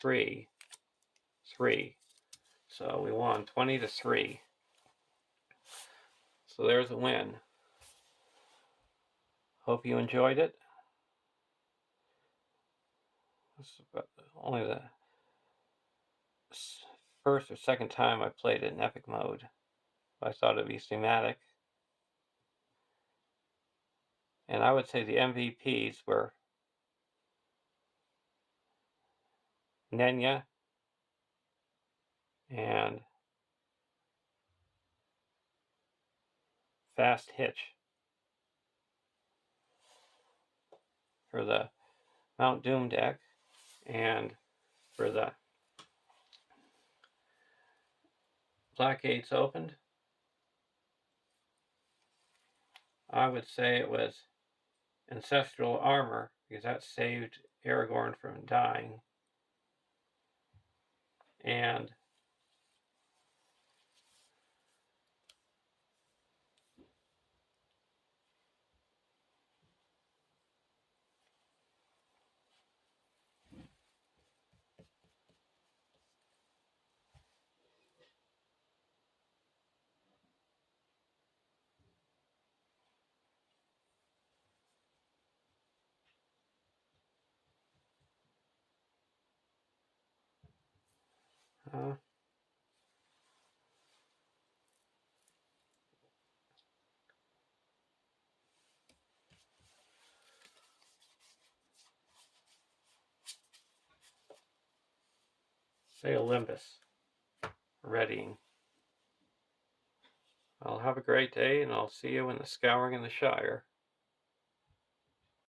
Speaker 1: 3, 3. So we won 20-3. So there's a win. Hope you enjoyed it. This is only the first or second time I played it in epic mode. I thought it'd be thematic. And I would say the MVPs were Nenya and Fast Hitch for the Mount Doom deck, and for the Black Gates opened, I would say it was Ancestral Armor, because that saved Aragorn from dying. And say Olympus, readying. Well, have a great day, and I'll see you in the Scouring in the Shire.